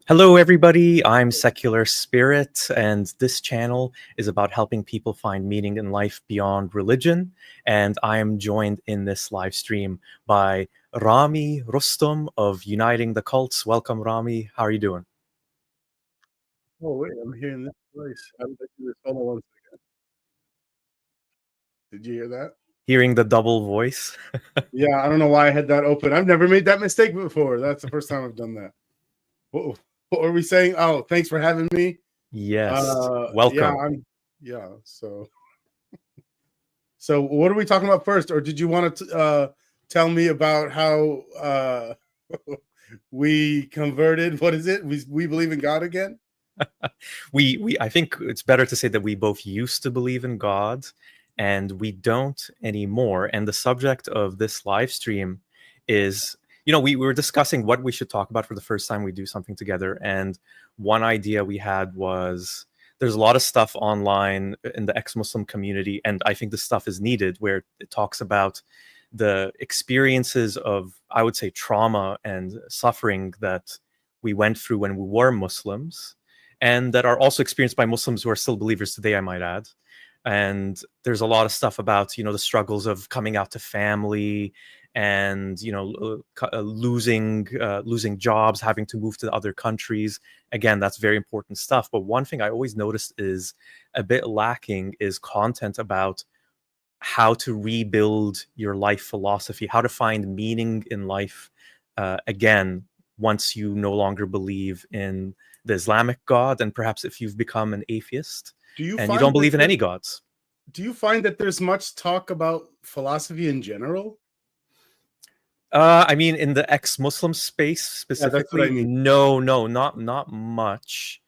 Hello, everybody. I'm Secular Spirit, and this channel is about helping people find meaning in life beyond religion. And I am joined in this live stream by Rami Rustum of Uniting the Cults. Welcome, Rami. How are you doing? Oh, wait, I'm hearing this voice. How did I do this? Hold on one second. Did you hear that? Hearing the double voice. Yeah, I don't know why I had that open. I've never made that mistake before. That's the first time I've done that. What were we saying? Oh, thanks for having me. Yes. Yeah, Welcome. So what are we talking about first? Or did you want to tell me about how we converted? What is it? We believe in God again? I think it's better to say that we both used to believe in God and we don't anymore. And the subject of this live stream is, we were discussing what we should talk about for the first time we do something together. And one idea we had was there's a lot of stuff online in the ex-Muslim community, and I think this stuff is needed, where it talks about the experiences of, I would say, trauma and suffering that we went through when we were Muslims, and that are also experienced by Muslims who are still believers today, I might add. And there's a lot of stuff about, the struggles of coming out to family and, losing jobs, having to move to other countries. Again, that's very important stuff. But one thing I always noticed is a bit lacking is content about how to rebuild your life philosophy, how to find meaning in life again once you no longer believe in the Islamic God, and perhaps if you've become an atheist and you don't believe in any gods. Do you find that there's much talk about philosophy in general? I mean, in the ex-Muslim space specifically, that's what I mean. No, not much.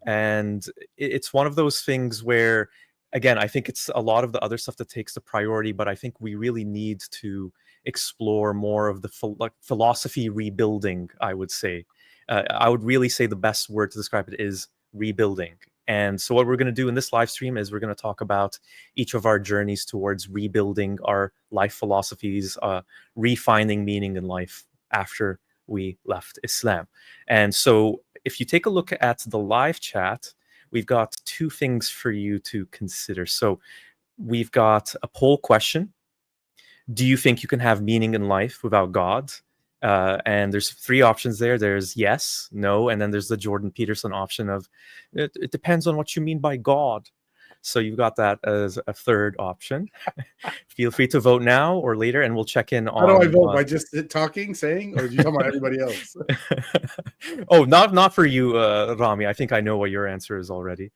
And it's one of those things where, again, I think it's a lot of the other stuff that takes the priority, but I think we really need to explore more of the philosophy rebuilding, I would say. I would really say the best word to describe it is rebuilding. And so what we're going to do in this live stream is we're going to talk about each of our journeys towards rebuilding our life philosophies, refining meaning in life after we left Islam. And so if you take a look at the live chat, we've got two things for you to consider. So we've got a poll question. Do you think you can have meaning in life without God? And there's three options there. There's yes, no, and then there's the Jordan Peterson option of it depends on what you mean by God. So you've got that as a third option. Feel free to vote now or later, and we'll check in on. How do I vote? By just talking, saying, or are you talking about everybody else? Oh, not for you, Rami. I think I know what your answer is already.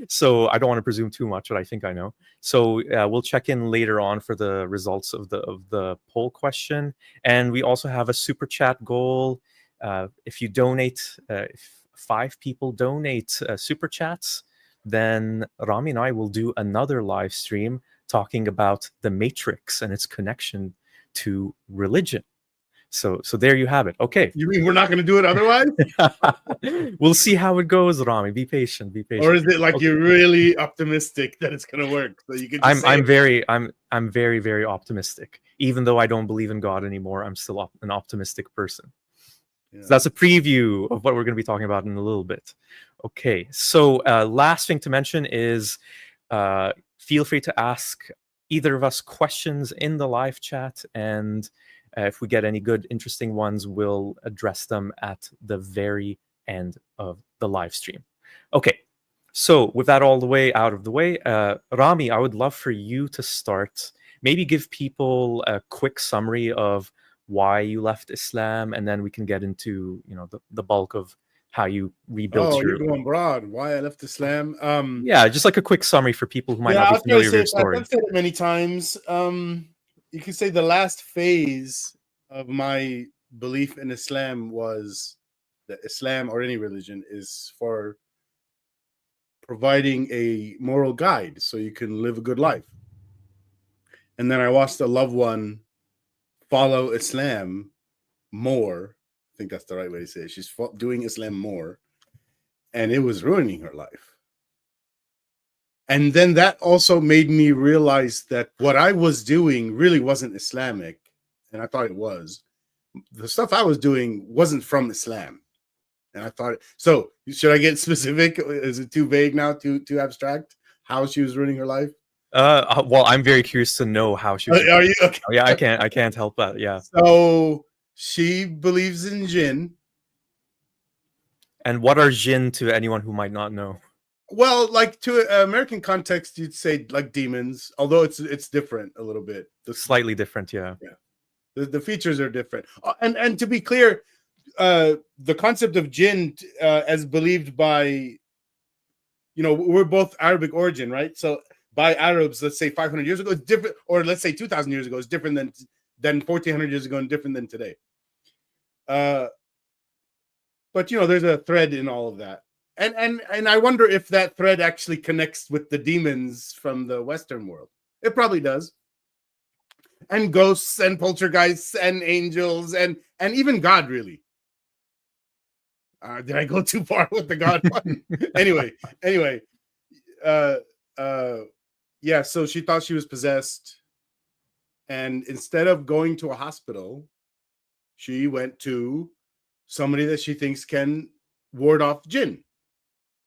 So I don't want to presume too much, but I think I know. So we'll check in later on for the results of the poll question, and we also have a super chat goal. If you donate, if 5 people donate super chats, then Rami and I will do another live stream talking about the Matrix and its connection to religion. So there you have it. Okay. You mean we're not going to do it otherwise? We'll see how it goes, Rami. Be patient. Or is it like you're really optimistic that it's going to work? So you can just I'm very, very optimistic. Even though I don't believe in God anymore, I'm still an optimistic person. Yeah. So that's a preview of what we're going to be talking about in a little bit. Okay. So last thing to mention is feel free to ask either of us questions in the live chat, and if we get any good, interesting ones, we'll address them at the very end of the live stream. Okay, so with that all the way out of the way, Rami, I would love for you to start. Maybe give people a quick summary of why you left Islam, and then we can get into the bulk of how you rebuilt. You're going broad. Why I left Islam? Yeah, just like a quick summary for people who might not be familiar with your story. I've said it many times. You could say the last phase of my belief in Islam was that Islam, or any religion, is for providing a moral guide so you can live a good life. And then I watched a loved one follow Islam more. I think that's the right way to say it. She's doing Islam more, and it was ruining her life. And then that also made me realize that what I was doing really wasn't Islamic, and I thought it was. The stuff I was doing wasn't from Islam. And I thought, so should I get specific? Is it too vague now? Too abstract? How she was ruining her life? Well, I'm very curious to know how she was. Are you okay? Oh, yeah, I can't help that. Yeah. So she believes in jinn. And what are jinn to anyone who might not know? Well, like to American context, you'd say like demons, although it's different a little bit. Slightly different, yeah. The features are different. And to be clear, the concept of jinn, as believed by, we're both Arabic origin, right? So by Arabs, let's say 500 years ago, it's different, or let's say 2,000 years ago, it's different than 1,400 years ago, and different than today. But there's a thread in all of that. And I wonder if that thread actually connects with the demons from the Western world. It probably does. And ghosts and poltergeists and angels and even God, really. Did I go too far with the God one? anyway, yeah. So she thought she was possessed, and instead of going to a hospital, she went to somebody that she thinks can ward off jinn.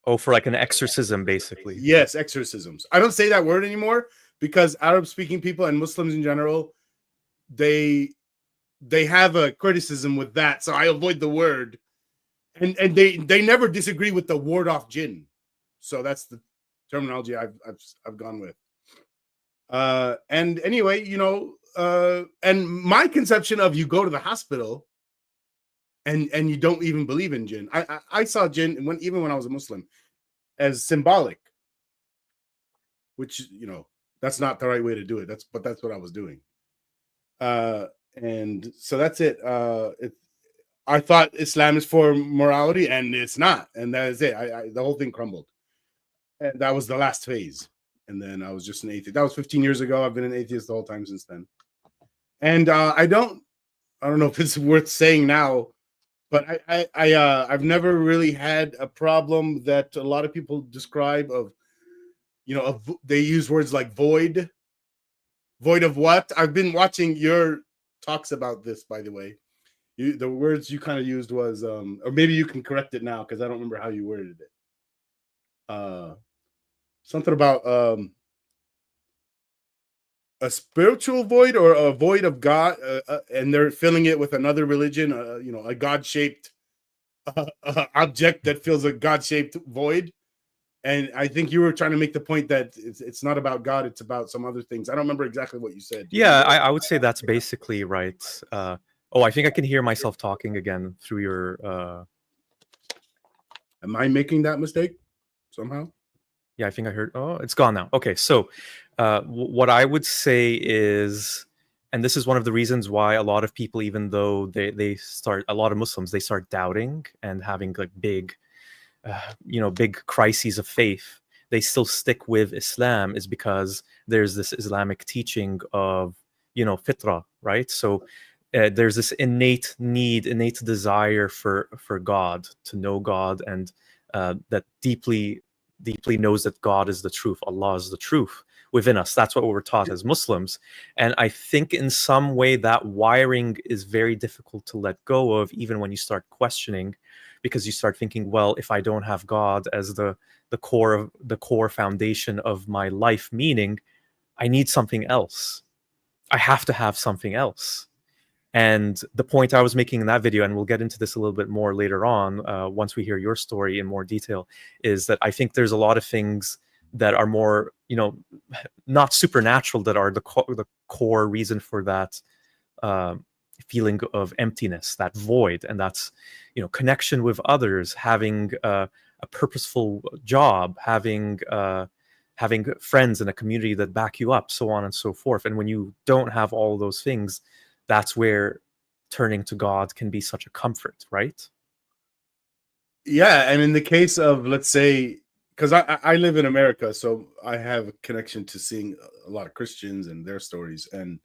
Oh, for like an exorcism, basically. Yes, exorcisms. I don't say that word anymore because Arab-speaking people and Muslims in general, they have a criticism with that, so I avoid the word. And they never disagree with the ward off jinn. So that's the terminology I've gone with. And anyway, and my conception of you go to the hospital and you don't even believe in jinn. I saw jinn even when I was a Muslim as symbolic, which that's not the right way to do it. That's what I was doing. And so that's it. I thought Islam is for morality, and it's not, and that is it. The whole thing crumbled, and that was the last phase. And then I was just an atheist. That was 15 years ago. I've been an atheist the whole time since then. And I don't know if it's worth saying now, but I've never really had a problem that a lot of people describe of, they use words like void of what? I've been watching your talks about this, by the way. The words you kind of used was, or maybe you can correct it now because I don't remember how you worded it. Something about a spiritual void or a void of God, and they're filling it with another religion, a God-shaped object that fills a God-shaped void. And I think you were trying to make the point that it's not about God, it's about some other things. I don't remember exactly what you said. Yeah, I would say that's basically right. I think I can hear myself talking again through your... Am I making that mistake somehow? Yeah, I think I heard... Oh, it's gone now. Okay, so what I would say is, and this is one of the reasons why a lot of people, even though they start, a lot of Muslims, they start doubting and having like big crises of faith, they still stick with Islam, is because there's this Islamic teaching of, fitra, right? So there's this innate desire for God, to know God, and that deeply knows that God is the truth, Allah is the truth within us. That's what we're taught as Muslims. And I think in some way that wiring is very difficult to let go of, even when you start questioning, because you start thinking, well, if I don't have God as the core foundation of my life meaning, I need something else. I have to have something else. And the point I was making in that video, and we'll get into this a little bit more later on, once we hear your story in more detail, is that I think there's a lot of things that are more, not supernatural, that are the core reason for that feeling of emptiness, that void. And that's, connection with others, having a purposeful job, having friends in a community that back you up, so on and so forth. And when you don't have all those things, that's where turning to God can be such a comfort, right? Yeah, and in the case of, let's say, because I live in America, so I have a connection to seeing a lot of Christians and their stories, and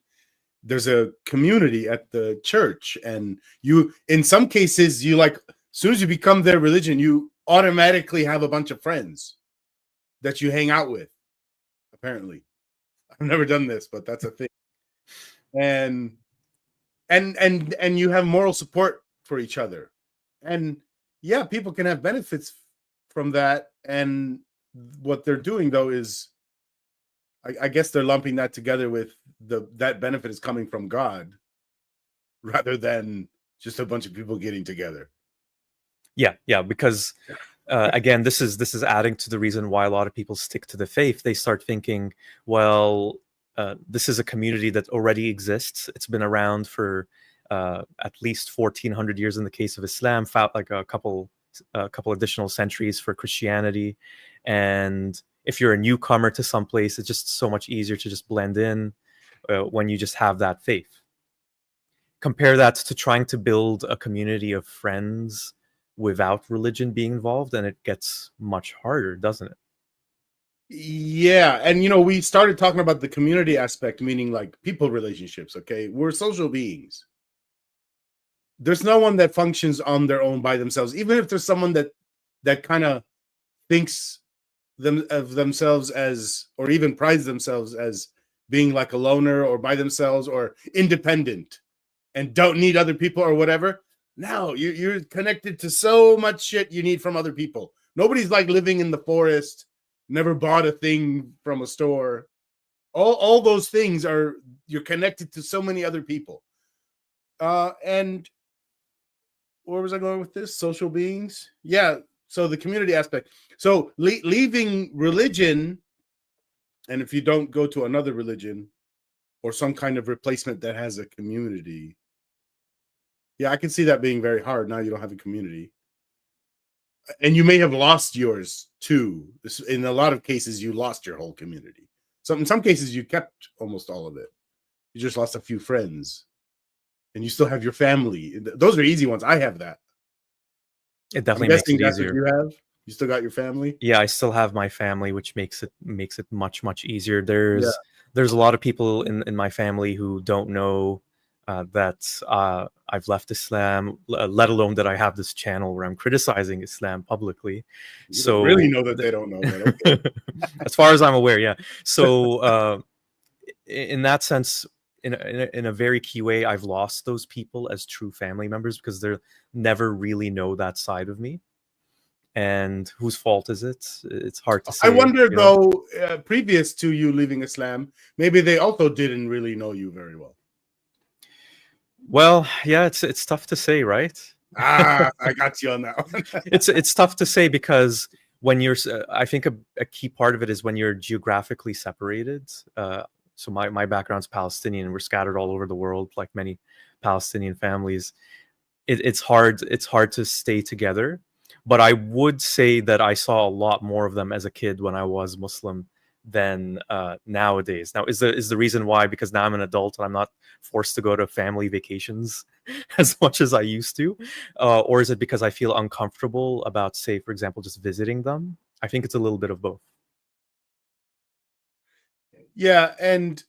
there's a community at the church, and you, in some cases, you like, as soon as you become their religion, you automatically have a bunch of friends that you hang out with. Apparently, I've never done this, but that's a thing. And you have moral support for each other. And yeah, people can have benefits from that. And what they're doing though is, I guess they're lumping that together with that benefit is coming from God rather than just a bunch of people getting together. Yeah, because again, this is adding to the reason why a lot of people stick to the faith. They start thinking, well, this is a community that already exists. It's been around for at least 1400 years in the case of Islam, like a couple additional centuries for Christianity. And if you're a newcomer to some place, it's just so much easier to just blend in when you just have that faith. Compare that to trying to build a community of friends without religion being involved, and it gets much harder, doesn't it? Yeah, and we started talking about the community aspect, meaning like people relationships. Okay, we're social beings. There's no one that functions on their own by themselves, even if there's someone that kind of thinks of themselves as, or even prides themselves as being like a loner or by themselves or independent and don't need other people or whatever. Now you're connected to so much shit you need from other people. Nobody's like living in the forest, never bought a thing from a store. All those things are, you're connected to so many other people. And where was I going with this? Social beings. Yeah. So the community aspect. So leaving religion, and if you don't go to another religion or some kind of replacement that has a community, yeah, I can see that being very hard. Now you don't have a community. And you may have lost yours too. In a lot of cases, you lost your whole community. So in some cases, you kept almost all of it. You just lost a few friends, and you still have your family. Those are easy ones. I have that. It I'm definitely makes guessing it that's what easier. you have. You still got your family. Yeah, I still have my family, which makes it much easier. Yeah. There's a lot of people in my family who don't know that I've left Islam, let alone that I have this channel where I'm criticizing Islam publicly. You don't really So know that they don't know, but okay. as far as I'm aware, yeah. So in that sense, in a very key way, I've lost those people as true family members because they'll never really know that side of me. And whose fault is it? It's hard to I say, wonder you know. though, previous to you leaving Islam, maybe they also didn't really know you very well. Well, yeah, it's tough to say, right? I got you on that one. It's tough to say because when I think a key part of it is when you're geographically separated. So my background's Palestinian. We're scattered all over the world, like many Palestinian families. It's hard to stay together. But I would say that I saw a lot more of them as a kid when I was Muslim than nowadays. Now, is the reason why because now I'm an adult and I'm not forced to go to family vacations as much as I used to, or is it because I feel uncomfortable about, say, for example, just visiting them? I think it's a little bit of both. Yeah, and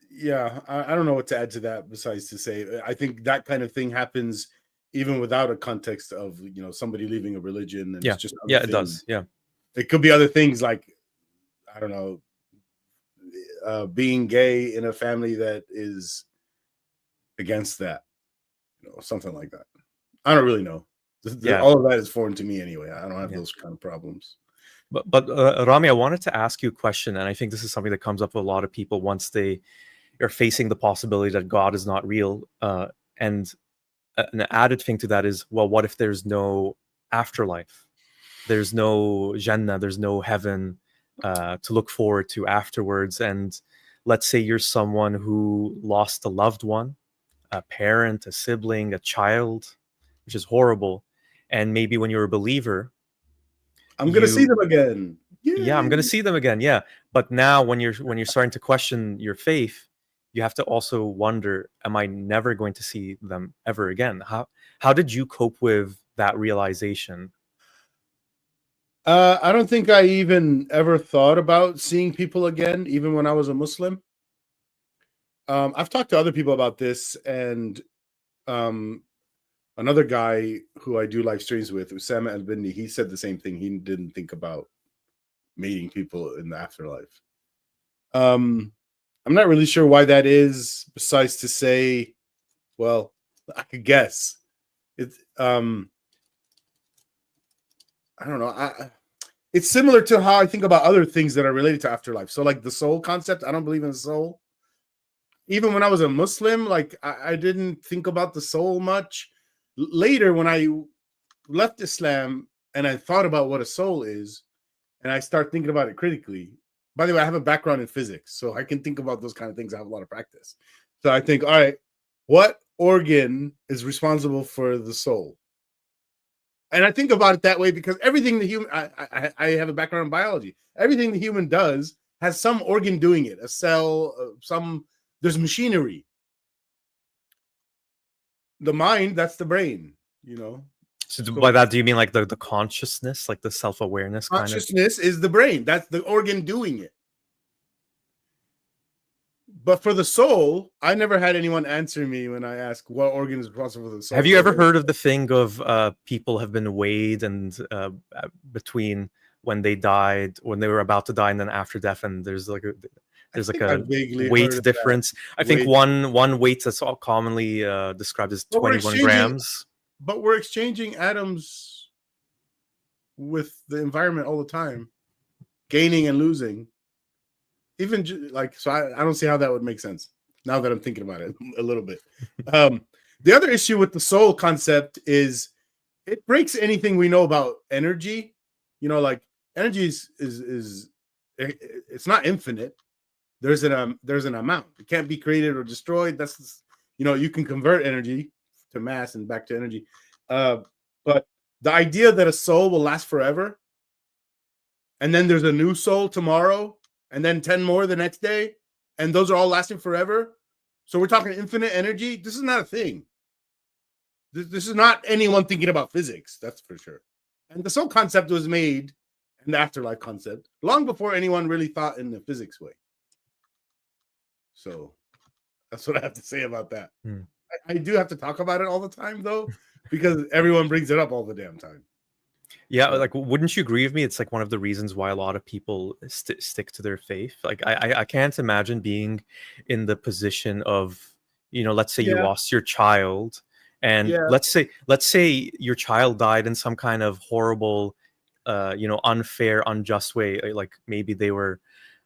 yeah, I don't know what to add to that besides to say I think that kind of thing happens even without a context of somebody leaving a religion, and it's Yeah, just other yeah, it things. does. Yeah, It could be other things like, I don't know, being gay in a family that is against that, something like that. I don't really know. yeah. All of that is foreign to me anyway. I don't have Yeah. those kind of problems. But Rami, I wanted to ask you a question, and I think this is something that comes up with a lot of people once they are facing the possibility that God is not real. And an added thing to that is, well, what if there's no afterlife? There's no Jannah, there's no heaven to look forward to afterwards. And let's say you're someone who lost a loved one, a parent, a sibling, a child, which is horrible. And maybe when you're a believer, I'm gonna see you them again. yeah, I'm Yay! going to see them again. Yeah. But now when you're starting to question your faith, you have to also wonder, am I never going to see them ever again? How did you cope with that realization? I don't think I even ever thought about seeing people again, even when I was a Muslim. I've talked to other people about this, and um, another guy who I do live streams with, Usama Al Bindi, he said the same thing. He didn't think about meeting people in the afterlife. Um, I'm not really sure why that is, besides to say, well, I could guess. It's I don't know. It's similar to how I think about other things that are related to afterlife. So like the soul concept, I don't believe in the soul. Even when I was a Muslim, like I didn't think about the soul much. Later, when I left Islam and I thought about what a soul is, and I start thinking about it critically. By the way, I have a background in physics, so I can think about those kind of things. I have a lot of practice. So I think, all right, what organ is responsible for the soul? And I think about it that way because everything the human, I have a background in biology. Everything the human does has some organ doing it, a cell, there's machinery. The mind, that's the brain, you know. So So by that, do you mean like the consciousness, like the self-awareness kind of? consciousness is the brain. That's the organ doing it. But for the soul, I never had anyone answer me when I ask what organ is responsible for the soul. Have you ever heard of the thing of people have been weighed and between when they died, when they were about to die, and then after death, and there's like a weight difference. I think one weight that's all commonly described as 21 grams. But we're exchanging atoms with the environment all the time, gaining and losing. Even like, so I don't see how that would make sense now that I'm thinking about it a little bit. The other issue with the soul concept is it breaks anything we know about energy. You know, like energy is it's not infinite. There's an amount. It can't be created or destroyed. That's, you know, you can convert energy to mass and back to energy. But the idea that a soul will last forever, and then there's a new soul tomorrow, and then 10 more the next day, and those are all lasting forever. So we're talking infinite energy. This is not a thing. This is not anyone thinking about physics, that's for sure. And the soul concept was made, and the afterlife concept, long before anyone really thought in the physics way. So that's what I have to say about that. I do have to talk about it all the time, though, because everyone brings it up all the damn time. Yeah, like, wouldn't you agree with me? It's like one of the reasons why a lot of people stick to their faith. Like, I can't imagine being in the position of, you know, let's say you lost your child, and let's say your child died in some kind of horrible, you know, unfair, unjust way. Like maybe they were,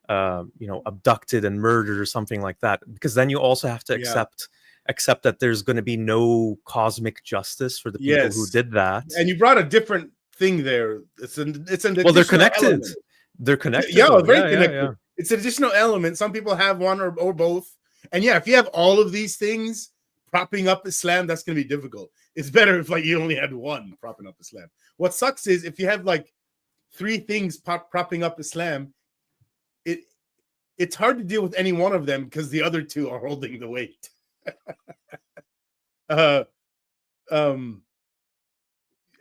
you know, abducted and murdered or something like that. Because then you also have to accept that there's going to be no cosmic justice for the people who did that. And you brought a different thing there. It's an well, they're connected. Element. They're connected. Yeah, very connected. Yeah. It's an additional element. Some people have one or both. And yeah, if you have all of these things propping up Islam, that's going to be difficult. It's better if like you only had one propping up Islam. What sucks is if you have like 3 things propping up Islam, it's hard to deal with any one of them because the other 2 are holding the weight.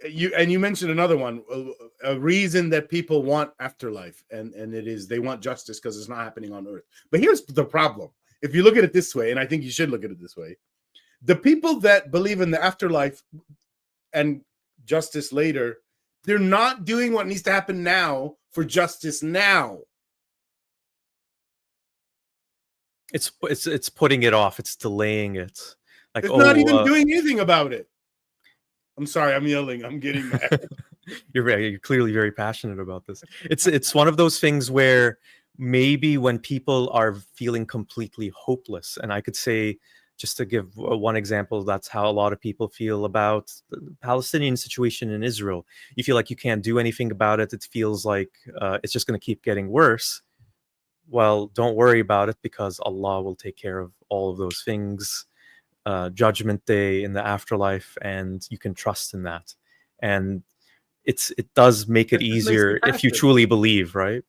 You mentioned another one, a reason that people want afterlife, and it is they want justice because it's not happening on earth. But here's the problem. If you look at it this way, and I think you should look at it this way, the people that believe in the afterlife and justice later, they're not doing what needs to happen now for justice now. It's putting it off. It's delaying it. Like, it's not even doing anything about it. I'm sorry, I'm yelling. I'm getting mad. You're clearly very passionate about this. It's one of those things where maybe when people are feeling completely hopeless, and I could say, just to give one example, that's how a lot of people feel about the Palestinian situation in Israel. You feel like you can't do anything about it. It feels like it's just going to keep getting worse. Well, don't worry about it because Allah will take care of all of those things. Judgment Day, in the afterlife, and you can trust in that. And it does make it easier if you truly believe, right?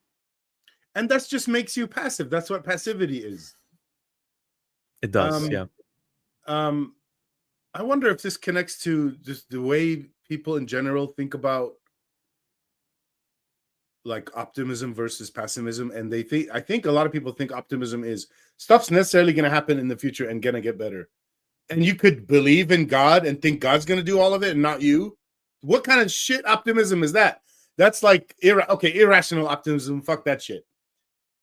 And that just makes you passive. That's what passivity is. It does, yeah. I wonder if this connects to just the way people in general think about like optimism versus pessimism. And I think a lot of people think optimism is stuff's necessarily going to happen in the future and going to get better. And you could believe in God and think God's going to do all of it and not you. What kind of shit optimism is that? That's like, irrational optimism. Fuck that shit.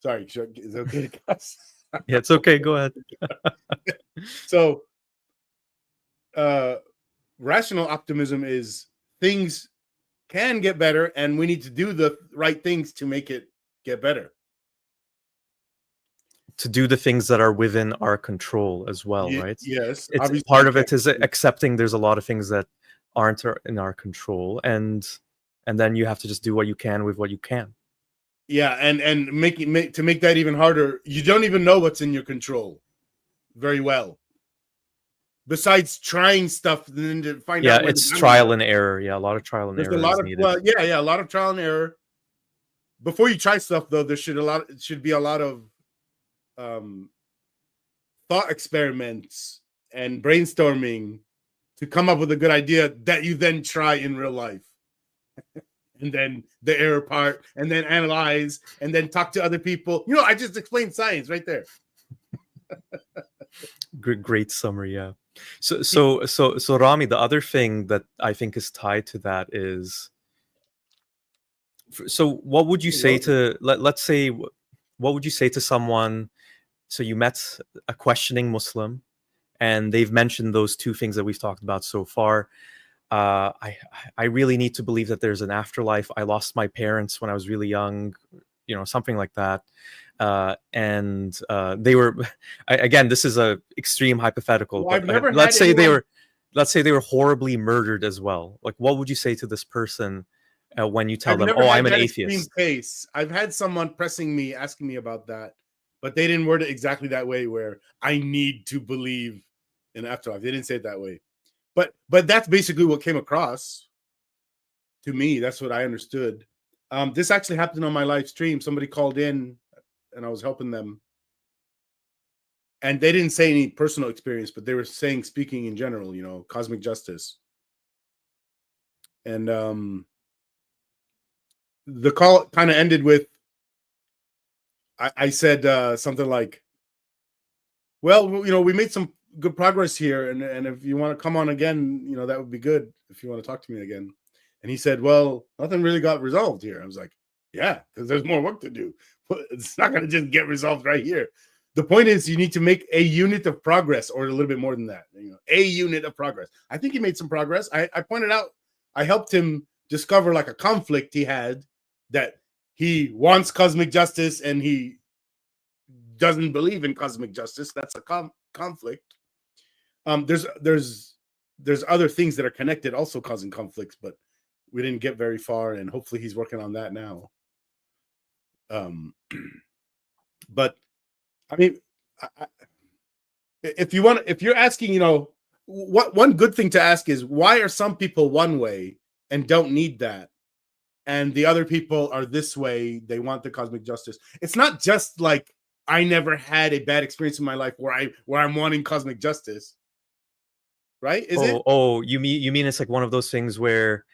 Sorry, is it okay, guys? Yeah, it's okay. Go ahead. So, rational optimism is things can get better, and we need to do the right things to make it get better. To do the things that are within our control as well, right? Yes, It's obviously part you of it can't. is accepting there's a lot of things that aren't in our control, and then you have to just do what you can with what you can. Yeah, and to make that even harder, you don't even know what's in your control very well. Besides trying stuff, then to find out where the It's boundaries trial are. and error. Yeah, a lot of trial and There's a error lot is of needed. a lot of trial and error. Before you try stuff, though, there should be a lot of thought experiments and brainstorming to come up with a good idea that you then try in real life. And then the error part, and then analyze, and then talk to other people. I just explained science right there. Great summary. Yeah. So Rami, the other thing that I think is tied to that is, so what would you say to, let's say, what would you say to someone? So you met a questioning Muslim, and they've mentioned those two things that we've talked about so far. I really need to believe that there's an afterlife. I lost my parents when I was really young, something like that. And they were, again, this is a extreme hypothetical, Well, but I've never let's had say anyone. let's say they were horribly murdered as well. Like, what would you say to this person when you tell I've them, never "Oh, had I'm an that extreme atheist"? case. I've had someone pressing me, asking me about that, but they didn't word it exactly that way, where I need to believe in afterlife. They didn't say it that way. But that's basically what came across to me. That's what I understood. This actually happened on my live stream. Somebody called in, and I was helping them. And they didn't say any personal experience, but they were speaking in general, cosmic justice. And the call kind of ended with, I said something like, well, we made some good progress here, and if you want to come on again, that would be good if you want to talk to me again. And he said, well, nothing really got resolved here. I was like, yeah, because there's more work to do. It's not going to just get resolved right here. The point is, you need to make a unit of progress, or a little bit more than that. A unit of progress. I think he made some progress. I pointed out, I helped him discover like a conflict he had, that he wants cosmic justice and he doesn't believe in cosmic justice. That's a conflict. There's other things that are connected, also causing conflicts, but we didn't get very far, and hopefully he's working on that now. But I mean, if you're asking, what one good thing to ask is, why are some people one way and don't need that, and the other people are this way, they want the cosmic justice? It's not just like, I never had a bad experience in my life where I'm wanting cosmic justice, right? Is it? Oh, you mean it's like one of those things where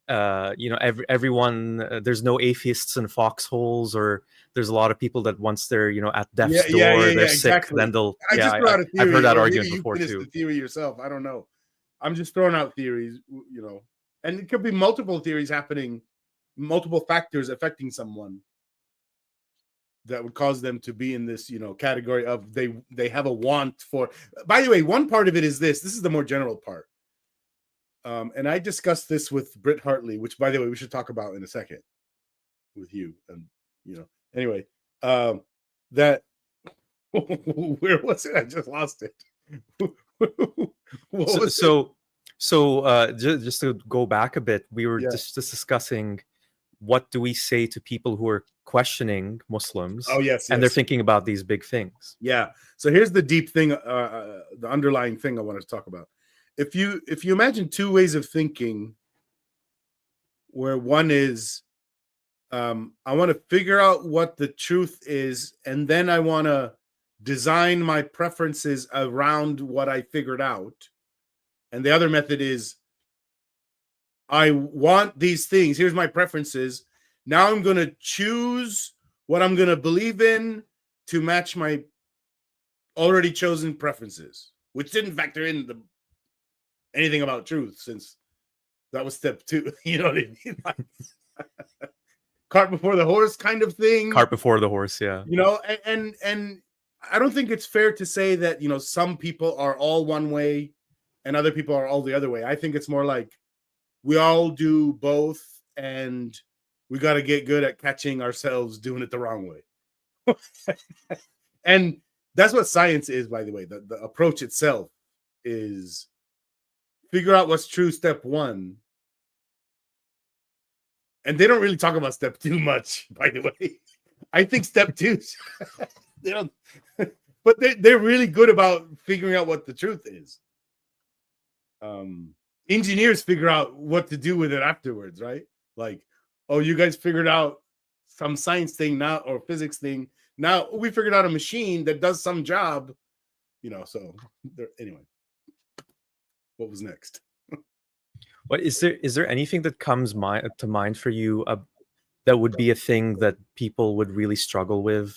everyone, there's no atheists in foxholes, or there's a lot of people that once they're at death's door, they're sick, Exactly. then they'll, I just threw out a I've heard theory, that or maybe argument you before finished the too. theory yourself. I don't know. I'm just throwing out theories, and it could be multiple theories happening, multiple factors affecting someone that would cause them to be in this, category of they have a want for. By the way, one part of it is this is the more general part. And I discussed this with Britt Hartley, which, by the way, we should talk about in a second with you. And, anyway, that, where was it? I just lost it. Just to go back a bit, we were just discussing, what do we say to people who are questioning Muslims? Oh, yes. And they're thinking about these big things. Yeah. So here's the deep thing, the underlying thing I want to talk about. If you imagine two ways of thinking, where one is, I want to figure out what the truth is, and then I want to design my preferences around what I figured out. And the other method is, I want these things. Here's my preferences. Now I'm going to choose what I'm going to believe in to match my already chosen preferences, which didn't factor in anything about truth, since that was step 2. You know what I mean? Like, cart before the horse kind of thing. Cart before the horse, yeah. And I don't think it's fair to say that, some people are all one way and other people are all the other way. I think it's more like we all do both, and we got to get good at catching ourselves doing it the wrong way. And that's what science is, by the way. The approach itself is figure out what's true, step one. And they don't really talk about step two much, by the way. I think step two, they don't, but they're really good about figuring out what the truth is. Engineers figure out what to do with it afterwards, right? Like, oh, you guys figured out some science thing now, or physics thing. Now we figured out a machine that does some job, so anyway, what was next? What is there anything that comes to mind for you that would be a thing that people would really struggle with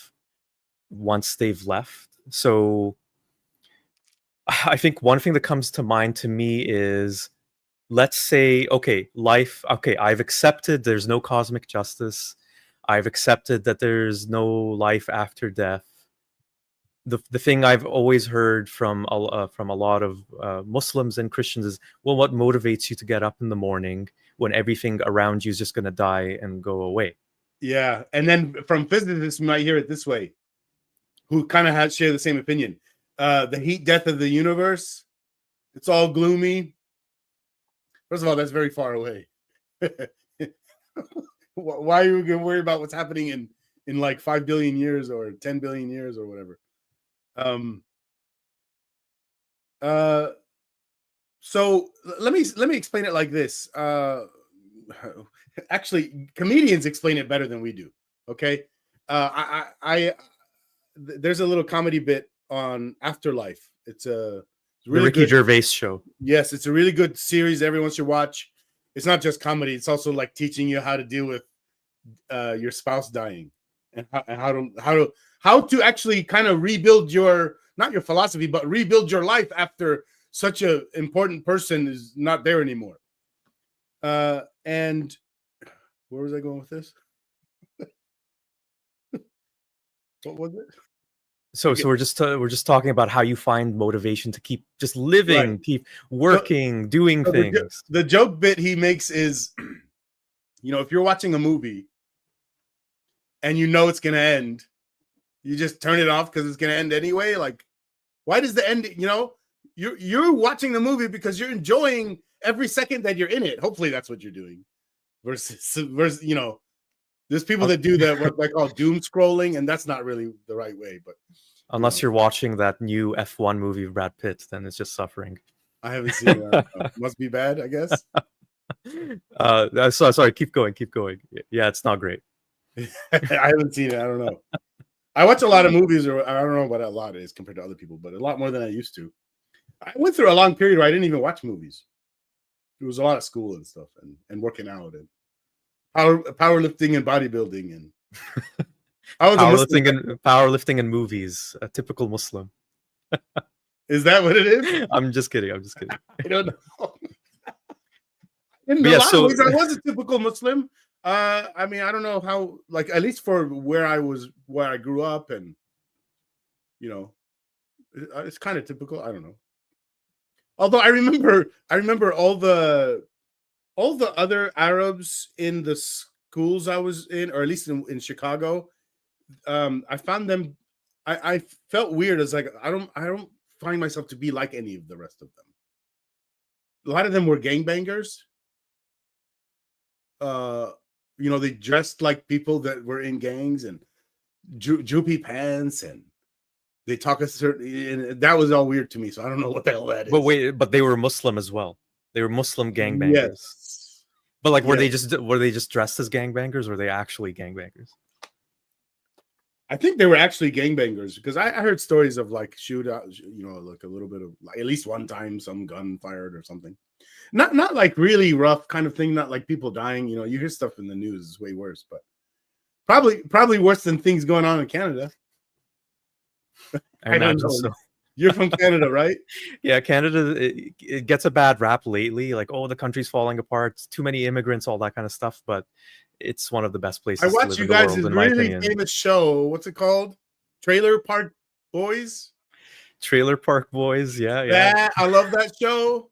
once they've left? So I think one thing that comes to mind to me is, let's say, okay, life, okay, I've accepted there's no cosmic justice. I've accepted that there's no life after death. The thing I've always heard from a lot of Muslims and Christians is, well, what motivates you to get up in the morning when everything around you is just going to die and go away? Yeah, and then from physicists, you might hear it this way, who kind of share the same opinion. The heat death of the universe, it's all gloomy. First of all, that's very far away. Why are you going to worry about what's happening in like 5 billion years or 10 billion years or whatever? So let me explain it like this. Actually, comedians explain it better than we do. Okay. There's a little comedy bit on Afterlife. It's really the Ricky good Gervais show. Yes, it's a really good series everyone should watch. It's not just comedy, it's also like teaching you how to deal with your spouse dying, and how to actually kind of rebuild not your philosophy, but rebuild your life after such an important person is not there anymore. And where was I going with this? What was it? So we're just talking about how you find motivation to keep just living, Right. keep working, doing things. The joke bit he makes is, if you're watching a movie and it's going to end, you just turn it off because it's going to end anyway. Like, why does the end? You're watching the movie because you're enjoying every second that you're in it. Hopefully, that's what you're doing. Versus, there's people that do that, what they call doom scrolling, and that's not really the right way. But unless you're watching that new F1 movie with Brad Pitt, then it's just suffering. I haven't seen it. Must be bad, I guess. Sorry, keep going. Yeah, it's not great. I haven't seen it. I don't know. I watch a lot of movies, or I don't know what a lot is compared to other people, but a lot more than I used to. I went through a long period where I didn't even watch movies. It was a lot of school and stuff, and working out and powerlifting and bodybuilding, and I was powerlifting and movies. A typical Muslim. Is that what it is? I'm just kidding. I don't know. In a lot of ways, I was a typical Muslim. I mean, I don't know how, like, at least for where I grew up, and it's kind of typical. I don't know. Although I remember all the other Arabs in the schools I was in, or at least in Chicago. I found them. I felt weird. As like, I don't find myself to be like any of the rest of them. A lot of them were gangbangers. They dressed like people that were in gangs, and droopy pants, and they talk a certain, and that was all weird to me. So I don't know what the hell that is. But they were Muslim as well. They were Muslim gangbangers. Yes. But like, were they just dressed as gangbangers, or were they actually gangbangers? I think they were actually gangbangers, because I heard stories of like shootouts, like a little bit of, like, at least one time some gun fired or something. Not like really rough kind of thing, not like people dying. You hear stuff in the news, it's way worse, but probably worse than things going on in Canada. I don't know. So. You're from Canada, right? Yeah, Canada, it gets a bad rap lately. Like, oh, the country's falling apart, too many immigrants, all that kind of stuff. But it's one of the best places. I watch to live you in the guys' world, really famous show. What's it called? Trailer Park Boys. Trailer Park Boys, yeah. I love that show.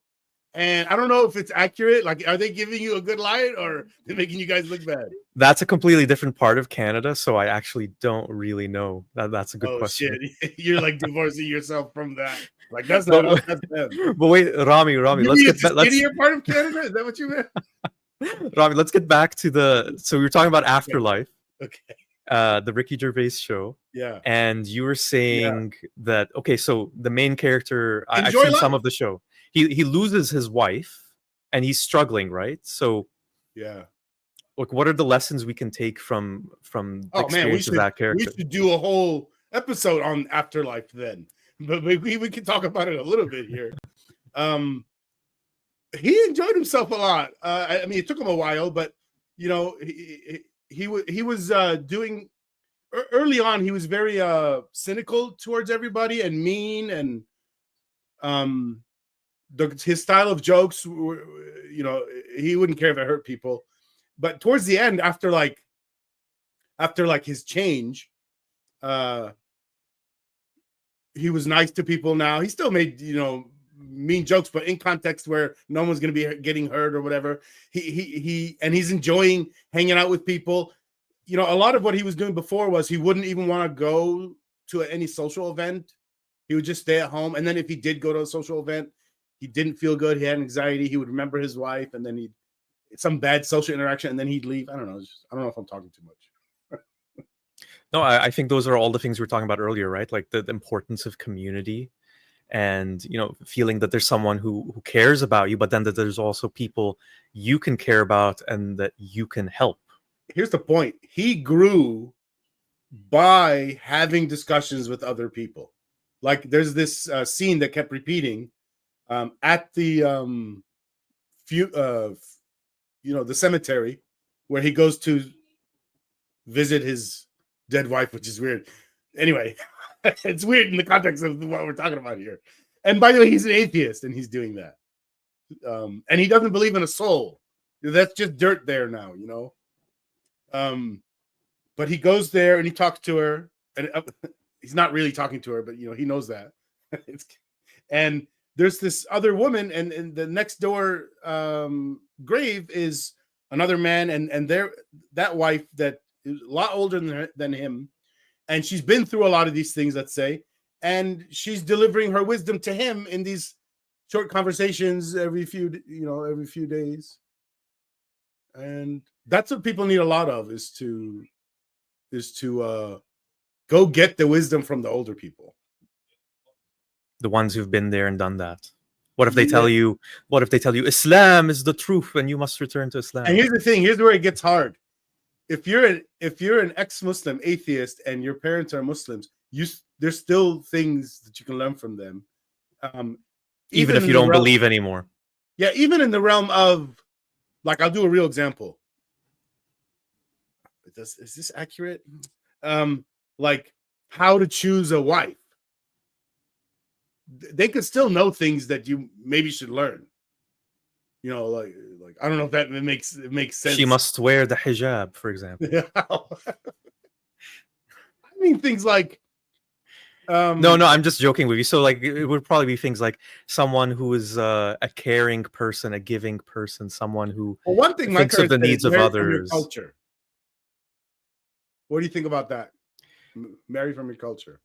And I don't know if it's accurate. Like, are they giving you a good light or they're making you guys look bad? That's a completely different part of Canada, so I actually don't really know. That's a good Oh question. shit! You're like divorcing yourself from that. Like that's not us. But That's them. but wait, Rami, let's Maybe get it's a back. Let's shittier part of Canada. Is that what you meant? Rami, let's get back to the. So we were talking about Okay. Afterlife, Okay. the Ricky Gervais show, Yeah. and you were Yeah. saying that okay, so the main character, I've Enjoy seen some life. of the show. He loses his wife, and he's struggling, right? So, Yeah. like, what are the lessons we can take from the Oh man, we experience of that character? should do a whole episode on Afterlife then. But we can talk about it a little bit here. He enjoyed himself a lot. I mean, it took him a while, but you know, he was doing early on. He was very cynical towards everybody and mean, and his style of jokes were, you know, he wouldn't care if it hurt people. But towards the end, after his change, he was nice to people. Now he still made, you know, mean jokes, but in context where no one's going to be getting hurt or whatever. He's enjoying hanging out with people. You know, a lot of what he was doing before was he wouldn't even want to go to any social event. He would just stay at home. And then if he did go to a social event, he didn't feel good. He had anxiety. He would remember his wife, and then some bad social interaction, and then he'd leave. I don't know. I don't know if I'm talking too much. No, I think those are all the things we were talking about earlier, right? Like the importance of community, and you know, feeling that there's someone who cares about you, but then that there's also people you can care about and that you can help. Here's the point. He grew by having discussions with other people. Like there's this scene that kept repeating at the the cemetery where he goes to visit his dead wife, which is weird. Anyway, it's weird in the context of what we're talking about here. And by the way, he's an atheist and he's doing that. And he doesn't believe in a soul. That's just dirt there now, you know. But he goes there and he talks to her, and he's not really talking to her, but you know, he knows that. And there's this other woman, and the next door grave is another man, and that wife that is a lot older than him, and she's been through a lot of these things, let's say, and she's delivering her wisdom to him in these short conversations every few days. And that's what people need a lot of, is to go get the wisdom from the older people, The ones who've been there and done that. What if they tell you Islam is the truth and you must return to Islam? And here's the thing, here's where it gets hard. If you're an ex-Muslim atheist and your parents are Muslims, there's still things that you can learn from them. Even if you don't believe anymore. Yeah, even in the realm of, like, I'll do a real example. Is this accurate? Like how to choose a wife. They could still know things that you maybe should learn. You know, like I don't know if that makes sense. She must wear the hijab, for example. I mean, things like no, I'm just joking with you. So like it would probably be things like someone who is a caring person, a giving person, someone who one thing thinks of the needs of others. Culture. What do you think about that? Marry from your culture.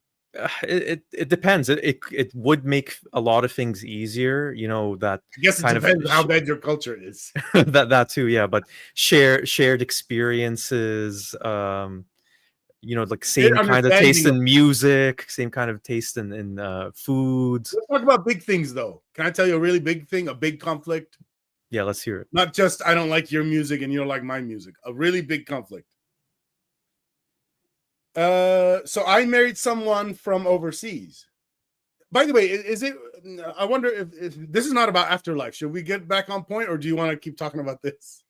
It depends. It would make a lot of things easier, you know. That I guess it depends how bad your culture is. that too, yeah. But shared experiences, you know, like same kind of taste in music, same kind of taste in foods. Let's talk about big things, though. Can I tell you a really big thing? A big conflict? Yeah, let's hear it. Not just I don't like your music and you don't like my music. A really big conflict. So I married someone from overseas. By the way, is it? I wonder if this is not about afterlife. Should we get back on point, or do you want to keep talking about this?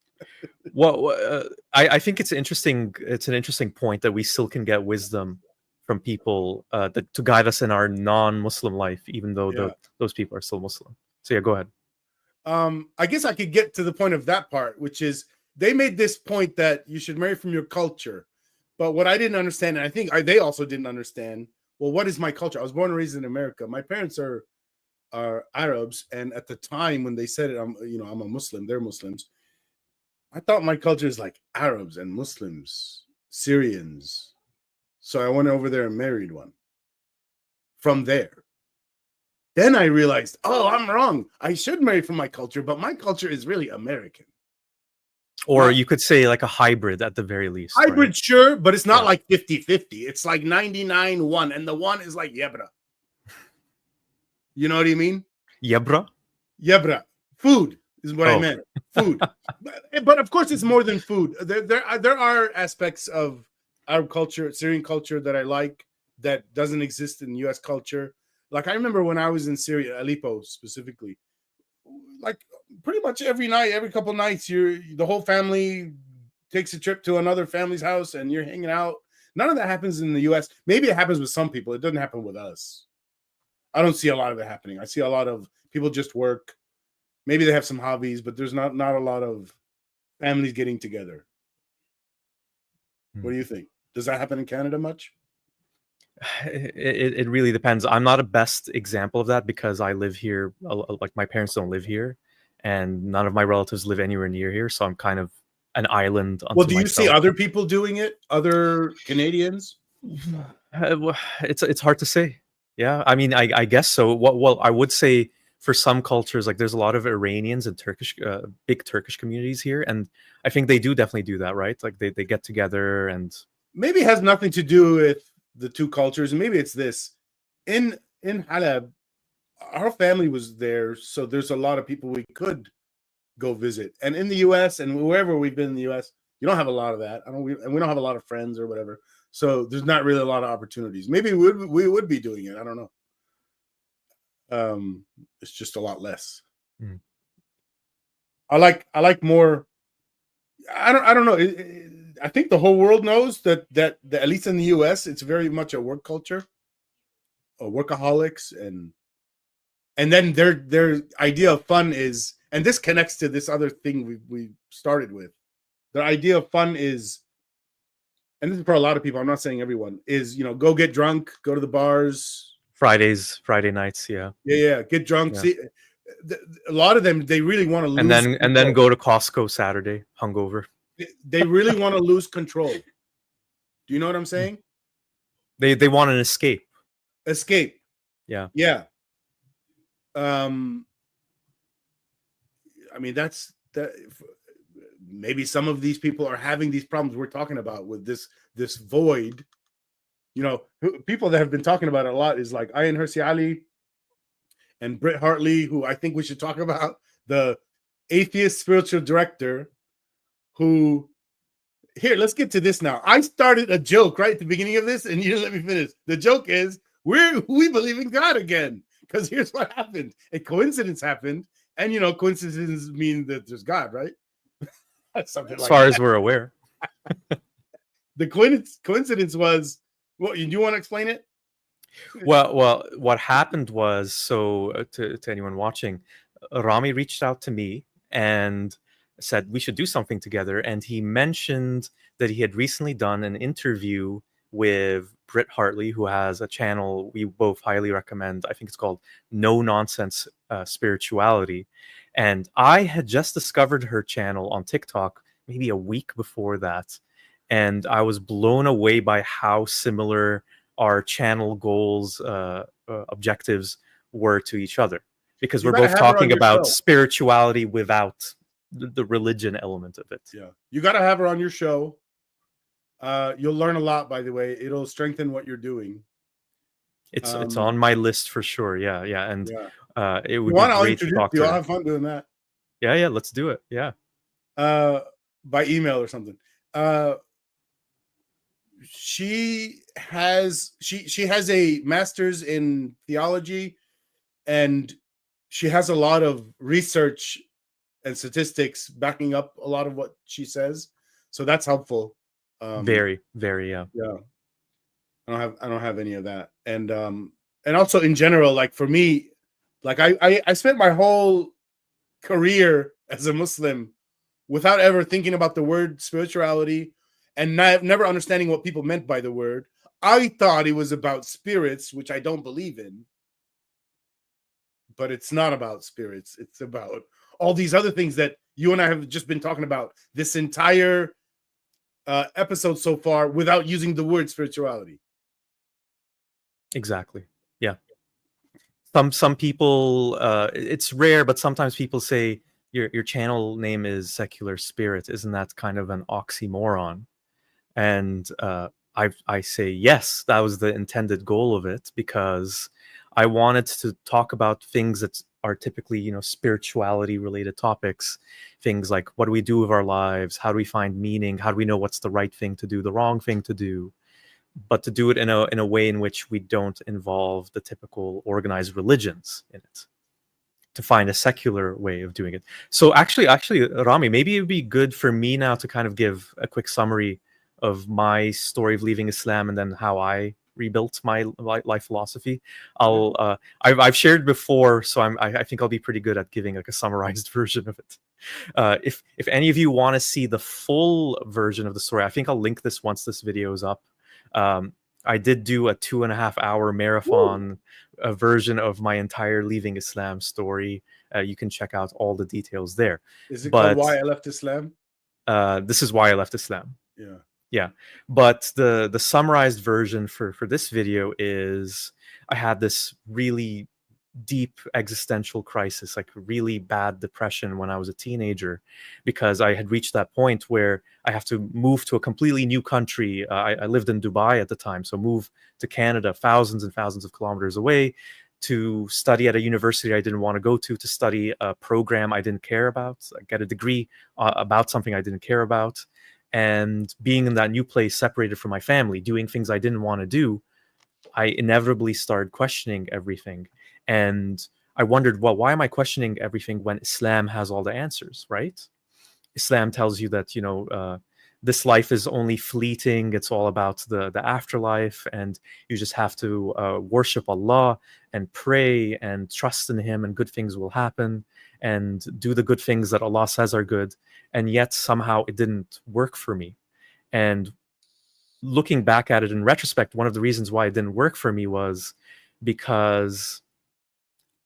Well, I think it's interesting. It's an interesting point that we still can get wisdom from people to guide us in our non-Muslim life, even though those people are still Muslim. So yeah, go ahead. I guess I could get to the point of that part, which is they made this point that you should marry from your culture. But what I didn't understand, and I think they also didn't understand, well, what is my culture? I was born and raised in America. My parents are are Arabs, and at the time when they said it, I'm a Muslim. They're Muslims. I thought my culture is like Arabs and Muslims, Syrians. So I went over there and married one from there. Then I realized, oh, I'm wrong. I should marry from my culture, but my culture is really American. Or you could say like a hybrid at the very least. Hybrid, right? sure, but it's not Yeah. like 50-50. It's like 99-1, and the one is like Yebra. You know what I mean? Yebra? Yebra. Food is what I Oh. meant. Food. But of course, it's more than food. There are aspects of Arab culture, Syrian culture that I like that doesn't exist in U.S. culture. Like I remember when I was in Syria, Aleppo specifically, like pretty much every night, every couple nights, the whole family takes a trip to another family's house and you're hanging out. None of that happens in the U.S. Maybe it happens with some people. It doesn't happen with us. I don't see a lot of it happening. I see a lot of people just work. Maybe they have some hobbies, but there's not a lot of families getting together. What do you think? Does that happen in Canada much? It really depends. I'm not a best example of that because I live here. Like my parents don't live here, and none of my relatives live anywhere near here. So I'm kind of an island Well, unto do you see myself. other people doing it? Other Canadians? It's hard to say. Yeah, I mean, I guess so. Well, I would say for some cultures, like there's a lot of Iranians and Turkish, big Turkish communities here, and I think they do definitely do that, right? Like they get together and Maybe it has nothing to do with the two cultures. Maybe it's this. In Halab, our family was there, so there's a lot of people we could go visit. And in the U.S. and wherever we've been in the U.S., you don't have a lot of that. And we don't have a lot of friends or whatever. So there's not really a lot of opportunities. Maybe we would be doing it. I don't know. It's just a lot less. Mm. I like more. I don't know. I think the whole world knows that at least in the U.S. it's very much a work culture, workaholics, and then their idea of fun is, and this connects to this other thing we started with. The idea of fun is, and this is for a lot of people, I'm not saying everyone, is go get drunk, go to the bars, Friday nights, yeah, get drunk. yeah. See, a lot of them, they really want to lose And then go to Costco Saturday hungover. They really want to lose control. Do you know what I'm saying? They want an escape. Escape. Yeah. I mean, that's that. Maybe some of these people are having these problems we're talking about with this void. People that have been talking about it a lot is like Ayan Hirsi Ali and Britt Hartley, who I think we should talk about, the atheist spiritual director, who, here, let's get to this now. I started a joke right at the beginning of this, and you didn't let me finish. The joke is, we believe in God again, because here's what happened. A coincidence happened, and coincidences mean that there's God, right? Something As like far that. as we're aware. The coincidence was, well, you want to explain it? Well, what happened was, so to anyone watching, Rami reached out to me and said we should do something together, and he mentioned that he had recently done an interview with Britt Hartley, who has a channel we both highly recommend. I think it's called No Nonsense Spirituality, and I had just discovered her channel on TikTok maybe a week before that, and I was blown away by how similar our channel goals, objectives were to each other, because You we're gotta both have her on talking your about show. spirituality without the religion element of it. Yeah, you got to have her on your show. You'll learn a lot, by the way. It'll strengthen what you're doing. It's on my list for sure. Yeah, and it If would you be want, I'll great to introduce talk you. to I'll her. have fun doing that. Yeah, let's do it. Yeah. By email or something. She has a master's in theology, and she has a lot of research and statistics backing up a lot of what she says, so that's helpful. Very, yeah. I don't have any of that, and also in general, like for me, like I spent my whole career as a Muslim without ever thinking about the word spirituality, and never understanding what people meant by the word. I thought it was about spirits, which I don't believe in. but it's not about spirits. It's about all these other things that you and I have just been talking about this entire episode so far without using the word spirituality. Exactly. Yeah. Some people, it's rare, but sometimes people say your channel name is Secular Spirit. Isn't that kind of an oxymoron? And I say yes, that was the intended goal of it, because I wanted to talk about things that are typically, spirituality related topics, things like what do we do with our lives, how do we find meaning, how do we know what's the right thing to do, the wrong thing to do, but to do it in a way in which we don't involve the typical organized religions in it, to find a secular way of doing it. So actually, Rami, maybe it would be good for me now to kind of give a quick summary of my story of leaving Islam and then how I rebuilt my life philosophy. I've shared before, so I think I'll be pretty good at giving like a summarized version of it. If any of you want to see the full version of the story, I think I'll link this once this video is up. Um, I did do a 2.5 hour marathon version of my entire leaving Islam story. You can check out all the details there. Is it called But Why I Left Islam? this is why I left Islam. Yeah. Yeah. But the summarized version for this video is I had this really deep existential crisis, like really bad depression when I was a teenager, because I had reached that point where I have to move to a completely new country. I lived in Dubai at the time, so move to Canada, thousands and thousands of kilometers away, to study at a university I didn't want to go to study a program I didn't care about, get a degree about something I didn't care about. And being in that new place, separated from my family, doing things I didn't want to do, I inevitably started questioning everything. And I wondered, well, why am I questioning everything when Islam has all the answers, right? Islam tells you that, this life is only fleeting. It's all about the afterlife. And you just have to worship Allah and pray and trust in Him, and good things will happen, and do the good things that Allah says are good. And yet somehow it didn't work for me. And looking back at it in retrospect, one of the reasons why it didn't work for me was because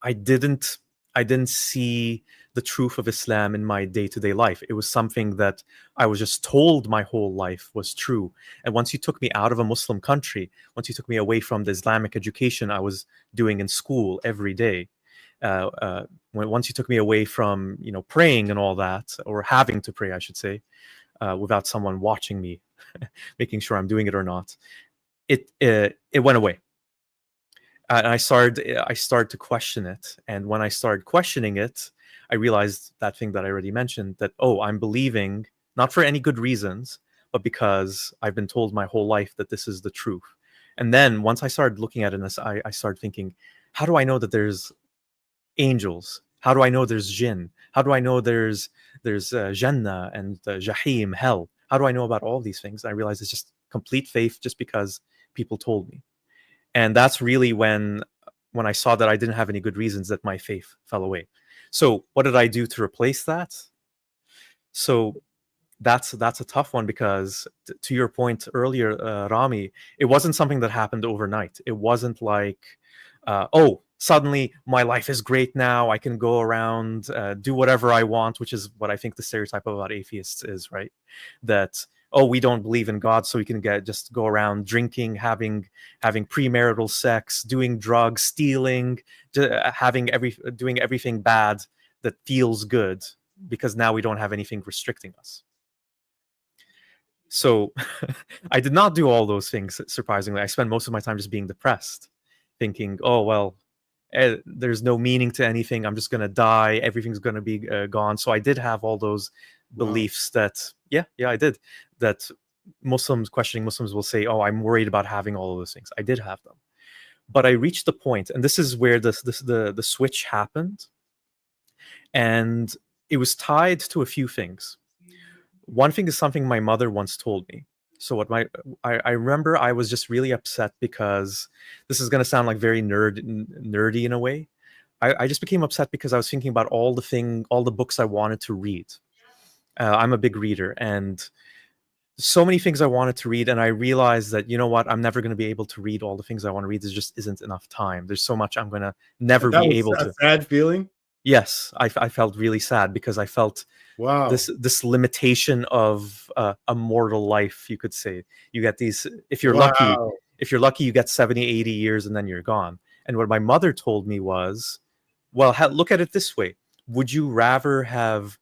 I didn't I didn't see the truth of Islam in my day-to-day life. It was something that I was just told my whole life was true. And once you took me out of a Muslim country, once you took me away from the Islamic education I was doing in school every day, once you took me away from praying and all that, or having to pray, I should say, without someone watching me, making sure I'm doing it or not, it went away. And I started to question it. And when I started questioning it, I realized that thing that I already mentioned, that, oh, I'm believing not for any good reasons, but because I've been told my whole life that this is the truth. And then once I started looking at it, I started thinking, how do I know that there's angels? How do I know there's jinn? How do I know there's Jannah and Jahim, hell? How do I know about all these things? And I realized it's just complete faith, just because people told me. And that's really when I saw that I didn't have any good reasons, that my faith fell away. So what did I do to replace that? So that's a tough one, because to your point earlier, Rami, it wasn't something that happened overnight. It wasn't like, oh, suddenly my life is great now, I can go around, do whatever I want, which is what I think the stereotype about atheists is, right? That, oh, we don't believe in God, so we can just go around drinking, having premarital sex, doing drugs, stealing, doing everything bad that feels good, because now we don't have anything restricting us. So I did not do all those things, surprisingly. I spent most of my time just being depressed, thinking, oh, well, there's no meaning to anything. I'm just going to die. Everything's going to be gone. So I did have all those beliefs that, yeah, I did. That questioning Muslims will say, oh, I'm worried about having all of those things. I did have them. But I reached the point, and this is where the switch happened. And it was tied to a few things. One thing is something my mother once told me. So I remember I was just really upset, because this is going to sound like very nerdy in a way. I just became upset because I was thinking about all the books I wanted to read. I'm a big reader, and so many things I wanted to read, and I realized that, you know what, I'm never going to be able to read all the things I want to read. There just isn't enough time. There's so much I'm going to And never that be was able a to. sad feeling. Yes, I felt really sad because I felt Wow. this limitation of a mortal life, you could say. You get these, Wow. if you're lucky, you get 70, 80 years and then you're gone. And what my mother told me was, well, look at it this way. Would you rather have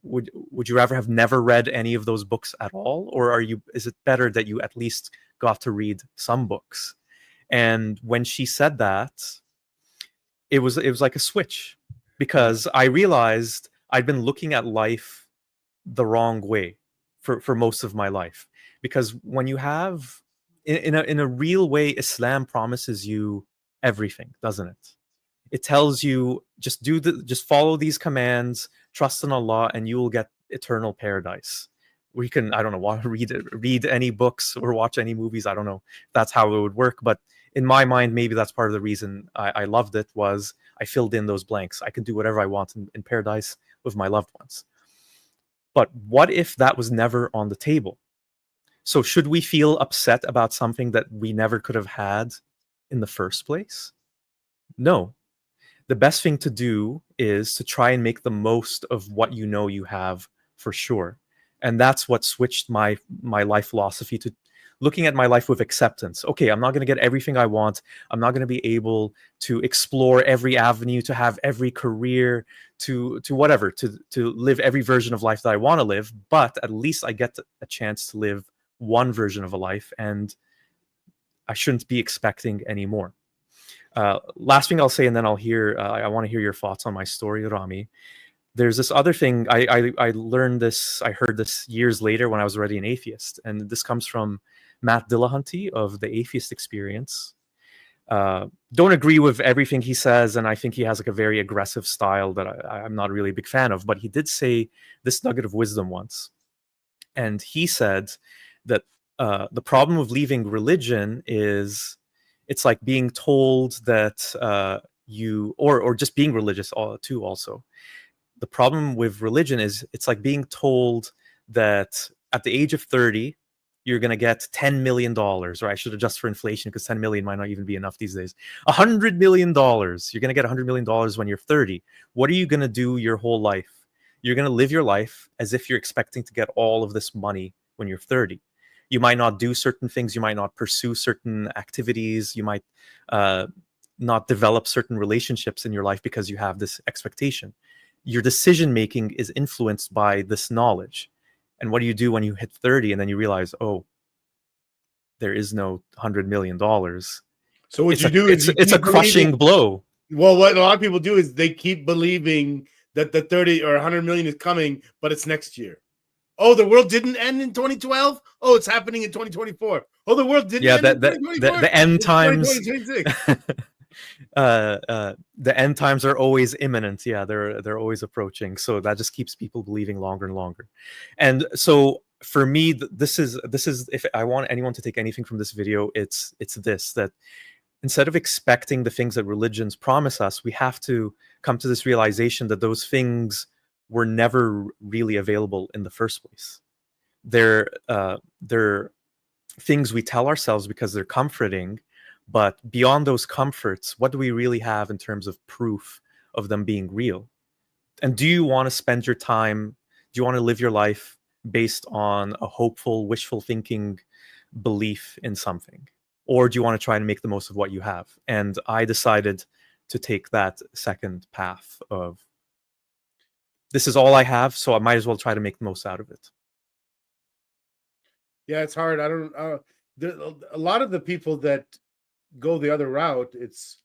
would you rather have never read any of those books at all, or is it better that you at least got to read some books? And when she said that, it was like a switch, Yeah. because I realized I'd been looking at life the wrong way for most of my life. Because when you have, in a real way, Islam promises you everything, doesn't it? It tells you, just follow these commands, trust in Allah, and you will get eternal paradise. We can, I don't know, read any books or watch any movies. I don't know if that's how it would work, but in my mind, maybe that's part of the reason I loved it, was I filled in those blanks. I could do whatever I want in paradise with my loved ones. But what if that was never on the table? So should we feel upset about something that we never could have had in the first place? No. The best thing to do is to try and make the most of what you know you have, for sure. And that's what switched my life philosophy to looking at my life with acceptance. Okay, I'm not going to get everything I want. I'm not going to be able to explore every avenue, to have every career, to whatever, to live every version of life that I want to live, but at least I get a chance to live one version of a life, and I shouldn't be expecting any more. Last thing I'll say, and then I want to hear your thoughts on my story, Rami. There's this other thing. I learned this. I heard this years later when I was already an atheist, and this comes from Matt Dillahunty of the Atheist Experience. Don't agree with everything he says, and I think he has like a very aggressive style that I'm not really a big fan of. But he did say this nugget of wisdom once, and he said that the problem with leaving religion is it's like being told that you or just being religious too. Also, the problem with religion is it's like being told that at the age of 30 you're going to get $10 million, or I should adjust for inflation because 10 million might not even be enough these days. $100 million, you're going to get $100 million when you're 30. What are you going to do your whole life? You're going to live your life as if you're expecting to get all of this money when you're 30. You might not do certain things, you might not pursue certain activities, you might not develop certain relationships in your life because you have this expectation. Your decision making is influenced by this knowledge. And what do you do when you hit 30 and then you realize, oh, there is no $100 million? So what you do is you It's a keep believing. crushing blow. Well, what a lot of people do is they keep believing that the 30 or 100 million is coming, but it's next year. Oh, the world didn't end in 2012. Oh, it's happening in 2024. Oh, the world didn't end in 2024. The end It's times. 2026. The end times are always imminent. Yeah, they're always approaching. So that just keeps people believing longer and longer. And so for me, this is if I want anyone to take anything from this video, it's this, that instead of expecting the things that religions promise us, we have to come to this realization that those things were never really available in the first place. They're things we tell ourselves because they're comforting, but beyond those comforts, what do we really have in terms of proof of them being real? And do you want to spend your time, do you want to live your life based on a hopeful, wishful thinking belief in something? Or do you want to try and make the most of what you have? And I decided to take that second path of, this is all I have, so I might as well try to make the most out of it. Yeah, it's hard. I don't. A lot of the people that go the other route, it's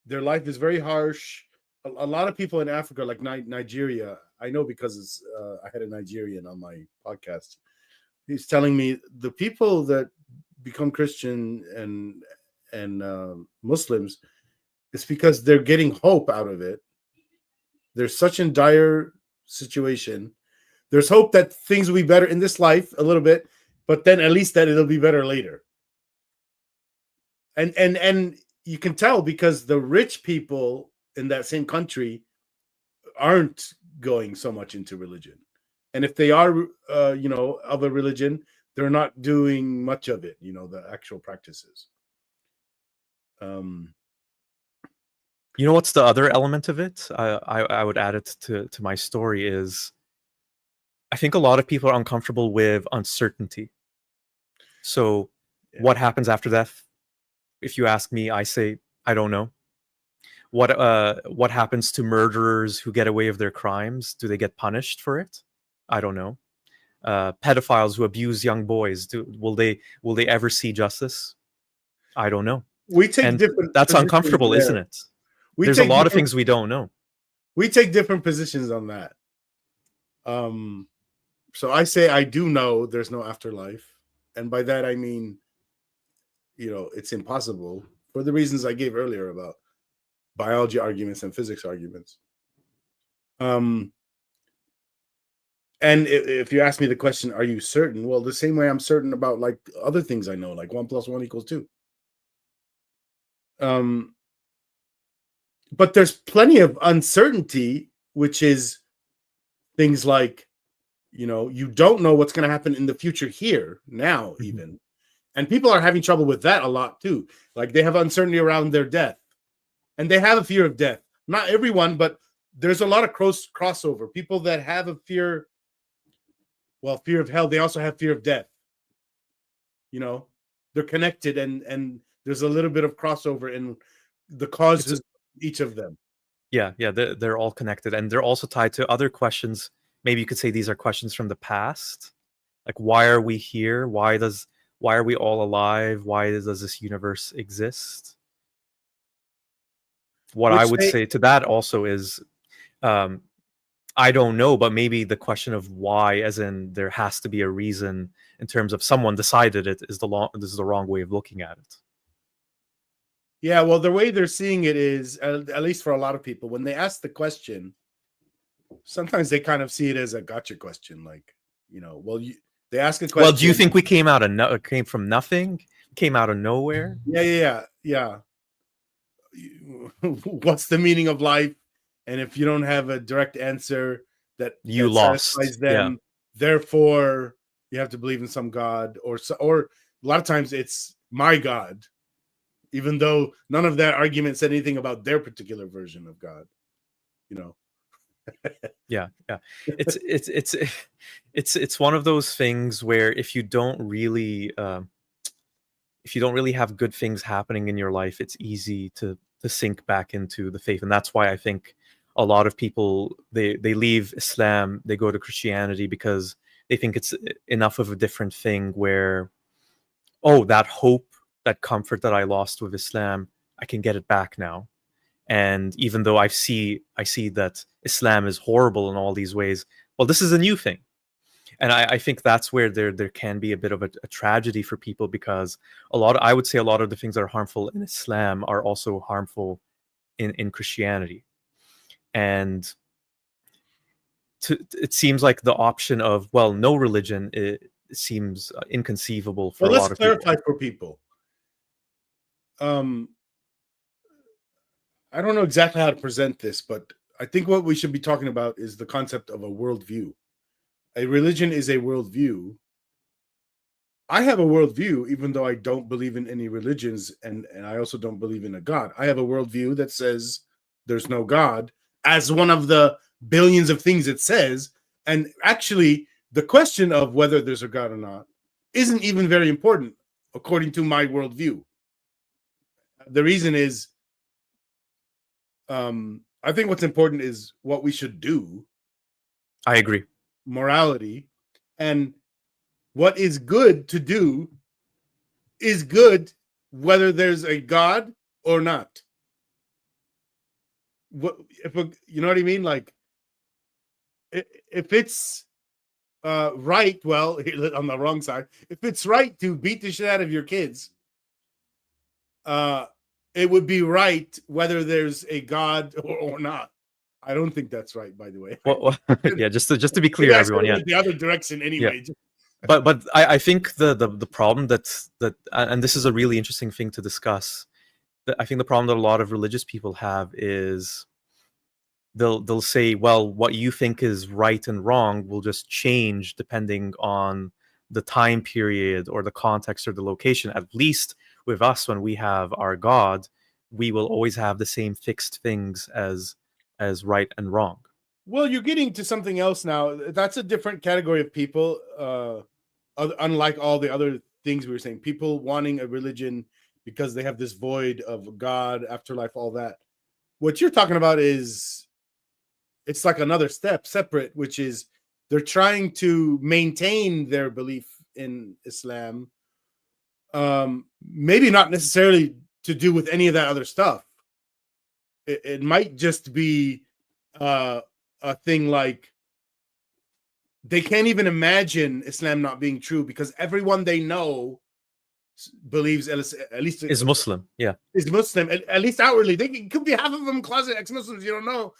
their life is very harsh. A lot of people in Africa, like Nigeria, I know because it's, I had a Nigerian on my podcast. He's telling me the people that become Christian and Muslims, it's because they're getting hope out of it. They're such in dire situation. There's hope that things will be better in this life a little bit, but then at least that it'll be better later. And you can tell because the rich people in that same country aren't going so much into religion. And if they are, of a religion, they're not doing much of it. The actual practices. You know what's the other element of it? I would add it to my story is I think a lot of people are uncomfortable with uncertainty. So what happens after death? If you ask me, I say I don't know. What happens to murderers who get away with their crimes? Do they get punished for it? I don't know. Pedophiles who abuse young boys, will they ever see justice? I don't know. We take And different that's positions uncomfortable, there. isn't it? We There's a take lot of different- things we don't know. We take different positions on that. So I say I do know there's no afterlife, and by that I mean, it's impossible for the reasons I gave earlier about biology arguments and physics arguments. And if you ask me the question, are you certain? Well, the same way I'm certain about like other things I know, like 1 + 1 = 2. But there's plenty of uncertainty, which is things like, you don't know what's going to happen in the future here, now, even. And people are having trouble with that a lot too. Like they have uncertainty around their death. And they have a fear of death. Not everyone, but there's a lot of crossover. People that have a fear of hell, they also have fear of death. They're connected, and there's a little bit of crossover in the causes of each of them. Yeah, they're all connected, and they're also tied to other questions. Maybe you could say these are questions from the past, like why are we here? Why are we all alive? Why does this universe exist? What I would say to that also is, I don't know, but maybe the question of why, as in there has to be a reason in terms of someone decided it, is the wrong way of looking at it. Yeah, well, the way they're seeing it is, at least for a lot of people, when they ask the question, sometimes they kind of see it as a gotcha question. Like, they ask a question. Well, do you think we came from nothing? Came out of nowhere? Yeah. What's the meaning of life? And if you don't have a direct answer that satisfies them, therefore you have to believe in some God, or a lot of times it's my God, even though none of that argument said anything about their particular version of God. Yeah. It's one of those things where if you don't really have good things happening in your life, it's easy to sink back into the faith. And that's why I think a lot of people, they leave Islam, they go to Christianity because they think it's enough of a different thing where, that hope, that comfort that I lost with Islam, I can get it back now. And even though I see that Islam is horrible in all these ways, well, this is a new thing. And I think that's where there can be a bit of a tragedy for people, because I would say a lot of the things that are harmful in Islam are also harmful in Christianity. And it seems like the option of, well, no religion, it seems inconceivable for a lot of people. Let's clarify for people. I don't know exactly how to present this, but I think what we should be talking about is the concept of a worldview. A religion is a worldview. I have a worldview, even though I don't believe in any religions, and I also don't believe in a God. I have a worldview that says there's no God as one of the billions of things it says. And actually, the question of whether there's a God or not isn't even very important, according to my worldview. The reason is, I think what's important is what we should do. I agree. Morality, and what is good to do is good whether there's a God or not. You know what I mean? Like, if it's right, well, on the wrong side, if it's right to beat the shit out of your kids, it would be right whether there's a God or not. I don't think that's right, by the way. Well, yeah, just to be clear, everyone. Yeah, the other direction anyway. Yeah. But I think the problem that and this is a really interesting thing to discuss. I think the problem that a lot of religious people have is they'll say, well, what you think is right and wrong will just change depending on the time period or the context or the location. At least with us, when we have our God, we will always have the same fixed things as right and wrong. Well, you're getting to something else now. That's a different category of people. Unlike all the other things we were saying, people wanting a religion because they have this void of God, afterlife, all that. What you're talking about is, it's like another step separate, which is they're trying to maintain their belief in Islam. Maybe not necessarily to do with any of that other stuff. It might just be a thing like they can't even imagine Islam not being true because everyone they know believes at least Is Muslim, yeah. is Muslim, at least outwardly. They could be half of them closet ex-Muslims, you don't know.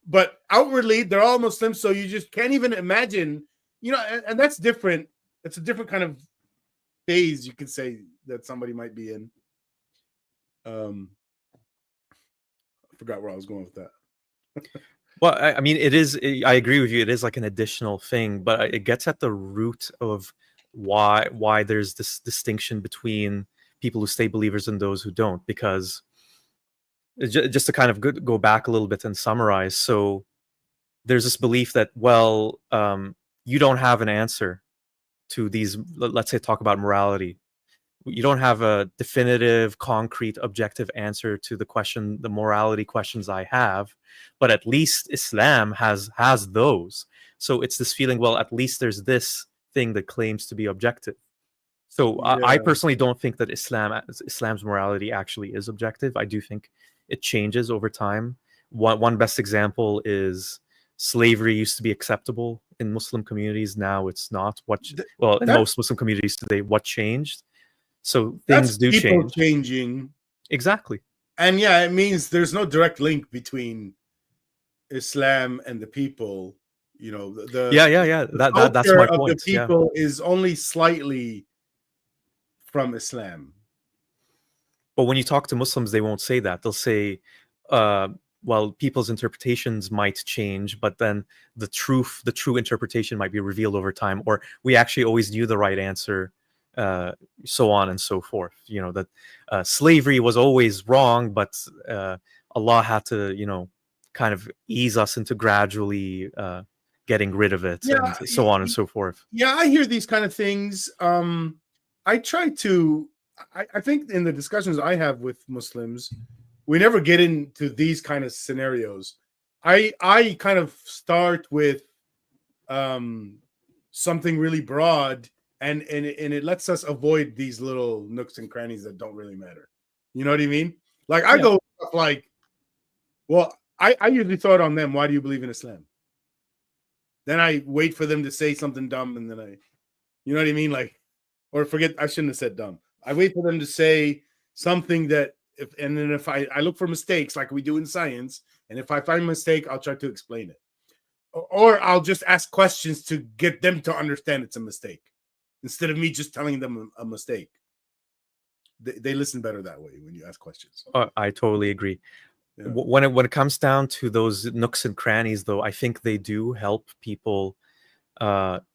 But outwardly, they're all Muslims, so you just can't even imagine, and that's different. It's a different kind of phase, you could say, that somebody might be in. I forgot where I was going with that. Well, I mean, it is. I agree with you. It is like an additional thing, but it gets at the root of why there's this distinction between people who stay believers and those who don't. Because just to kind of go back a little bit and summarize, so there's this belief that, well, you don't have an answer to these. Let's say, talk about morality. You don't have a definitive, concrete, objective answer to the morality questions I have, but at least Islam has those. So it's this feeling, well, at least there's this thing that claims to be objective. So I personally don't think that Islam's morality actually is objective. I do think it changes over time. One best example is slavery used to be acceptable in Muslim communities. Now it's not. In most Muslim communities today, what changed? So things do change. Changing. Exactly. And yeah, it means there's no direct link between Islam and the people. That's my point. The people is only slightly from Islam. But when you talk to Muslims, they won't say that. They'll say, well, people's interpretations might change, but then the true interpretation might be revealed over time, or we actually always knew the right answer. So on and so forth. That slavery was always wrong, but Allah had to, kind of ease us into gradually getting rid of it, and so on and so forth. Yeah, I hear these kind of things. I try to. I think in the discussions I have with Muslims, we never get into these kind of scenarios. I kind of start with something really broad. And it lets us avoid these little nooks and crannies that don't really matter. You know what I mean? Like I go like, well, I usually throw it on them. Why do you believe in Islam? Then I wait for them to say something dumb, and then you know what I mean? Like, or forget, I shouldn't have said dumb. I wait for them to say something and then if I look for mistakes like we do in science, and if I find a mistake, I'll try to explain it. Or I'll just ask questions to get them to understand it's a mistake, instead of me just telling them a mistake. They listen better that way when you ask questions. I totally agree. Yeah. When it comes down to those nooks and crannies, though, I think they do help people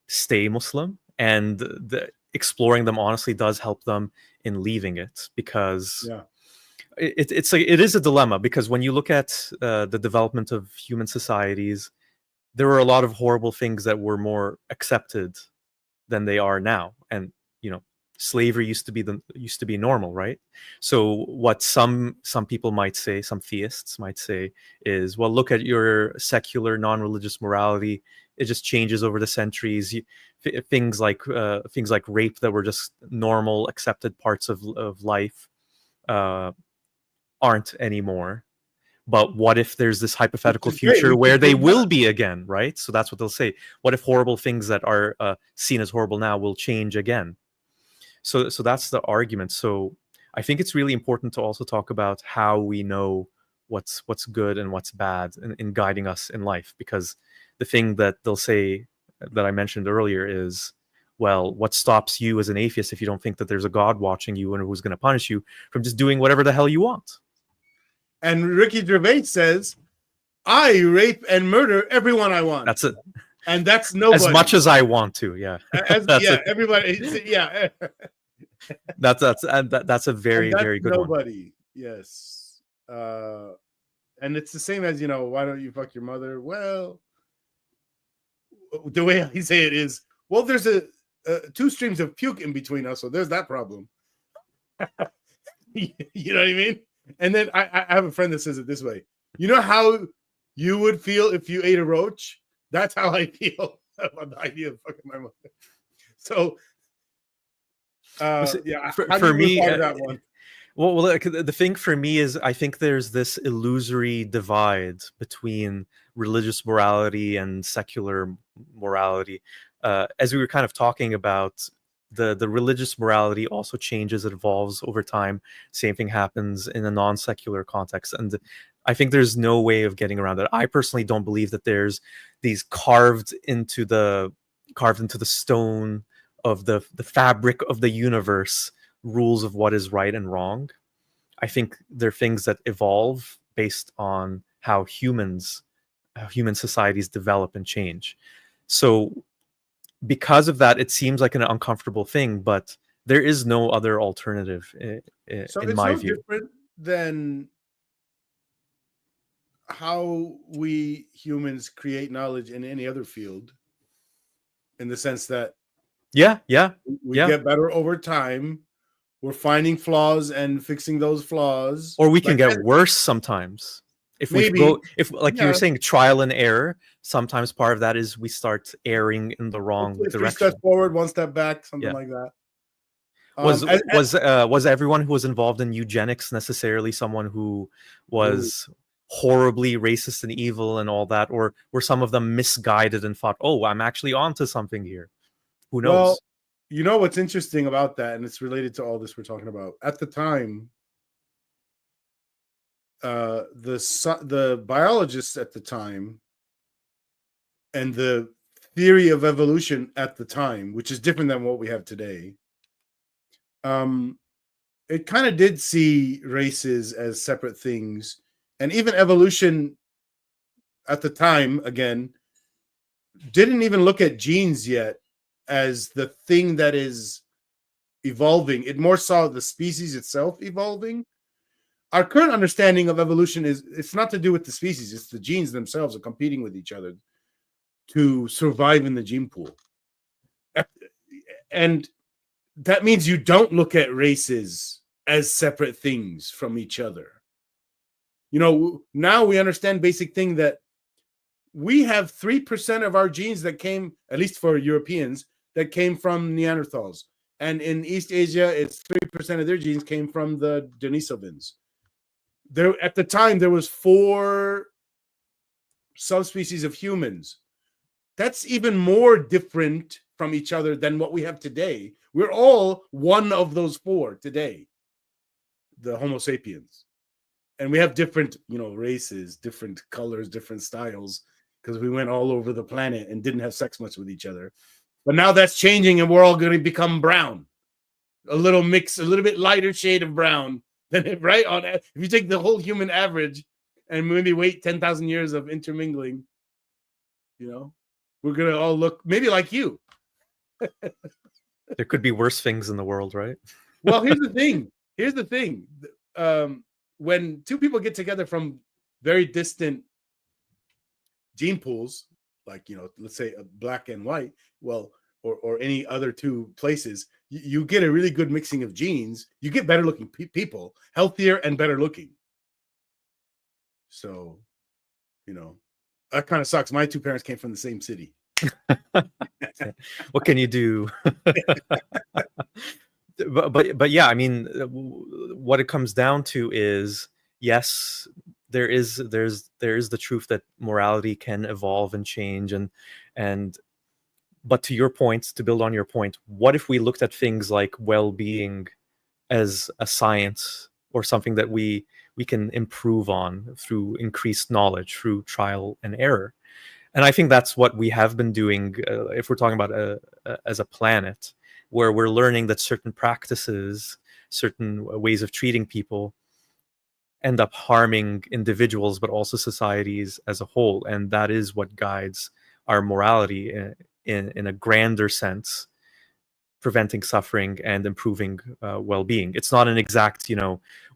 stay Muslim, and exploring them honestly does help them in leaving it, because it is a dilemma. Because when you look at the development of human societies, there were a lot of horrible things that were more accepted than they are now, and slavery used to be normal, right? So what some people might say, some theists might say, is, well, look at your secular non-religious morality, it just changes over the centuries. Things like rape that were just normal accepted parts of life aren't anymore. But what if there's this hypothetical future where they will be again, right? So that's what they'll say. What if horrible things that are seen as horrible now will change again? So that's the argument. So I think it's really important to also talk about how we know what's good and what's bad in guiding us in life. Because the thing that they'll say that I mentioned earlier is, well, what stops you as an atheist if you don't think that there's a God watching you and who's going to punish you from just doing whatever the hell you want? And Ricky Gervais says, I rape and murder everyone I want. That's it. And that's nobody. As much as I want to, yeah. That's everybody. Yeah. That's a very, very good nobody. one. Yes. And it's the same as, why don't you fuck your mother? Well, the way I say it is, well, there's two streams of puke in between us, so there's that problem. You know what I mean? And then I have a friend that says it this way. You know how you would feel if you ate a roach? That's how I feel about the idea of fucking my mother. So, yeah. For me, that one? Well, the thing for me is, I think there's this illusory divide between religious morality and secular morality. As we were kind of talking about, the religious morality also changes, it evolves over time. Same thing happens in a non-secular context, and I think there's no way of getting around it. I personally don't believe that there's these carved into the stone of the fabric of the universe rules of what is right and wrong. I think they're things that evolve based on how human societies develop and change. So because of that, it seems like an uncomfortable thing, but there is no other alternative in my view. Different than how we humans create knowledge in any other field, in the sense that we get better over time. We're finding flaws and fixing those flaws, or we can get worse sometimes. If you were saying, trial and error, sometimes part of that is we start erring in the wrong direction. 3 steps forward, 1 step back, something like that. Was everyone who was involved in eugenics necessarily someone who was horribly racist and evil and all that, or were some of them misguided and thought, oh, I'm actually onto something here? Who knows? Well, you know what's interesting about that, and it's related to all this we're talking about. At the time, the biologists at the time and the theory of evolution at the time, which is different than what we have today, it kind of did see races as separate things. And even evolution at the time, again, didn't even look at genes yet as the thing that is evolving. It more saw the species itself evolving. Our current understanding of evolution it's not to do with the species, it's the genes themselves are competing with each other to survive in the gene pool. And that means you don't look at races as separate things from each other. Now we understand basic thing that we have 3% of our genes that came, at least for Europeans, that came from Neanderthals. And in East Asia, it's 3% of their genes came from the Denisovans. There, at the time, there was 4 subspecies of humans. That's even more different from each other than what we have today. We're all one of those 4 today, the Homo sapiens. And we have different, races, different colors, different styles, because we went all over the planet and didn't have sex much with each other. But now that's changing, and we're all going to become brown. A little bit lighter shade of brown than it, right? If you take the whole human average and maybe wait 10,000 years of intermingling, we're going to all look maybe like you. There could be worse things in the world, right? Well, here's the thing. When 2 people get together from very distant gene pools, like, let's say a black and white, or any other 2 places, you get a really good mixing of genes. You get better looking people, healthier and better looking. So, that kind of sucks. My 2 parents came from the same city. What can you do? But yeah, I mean, what it comes down to is, yes, there's the truth that morality can evolve and change, and but to your point, to build on your point, what if we looked at things like well-being as a science, or something that we can improve on through increased knowledge, through trial and error? And I think that's what we have been doing, if we're talking about as a planet, where we're learning that certain practices, certain ways of treating people end up harming individuals, but also societies as a whole. And that is what guides our morality in a grander sense, preventing suffering and improving well-being. It's not an exact,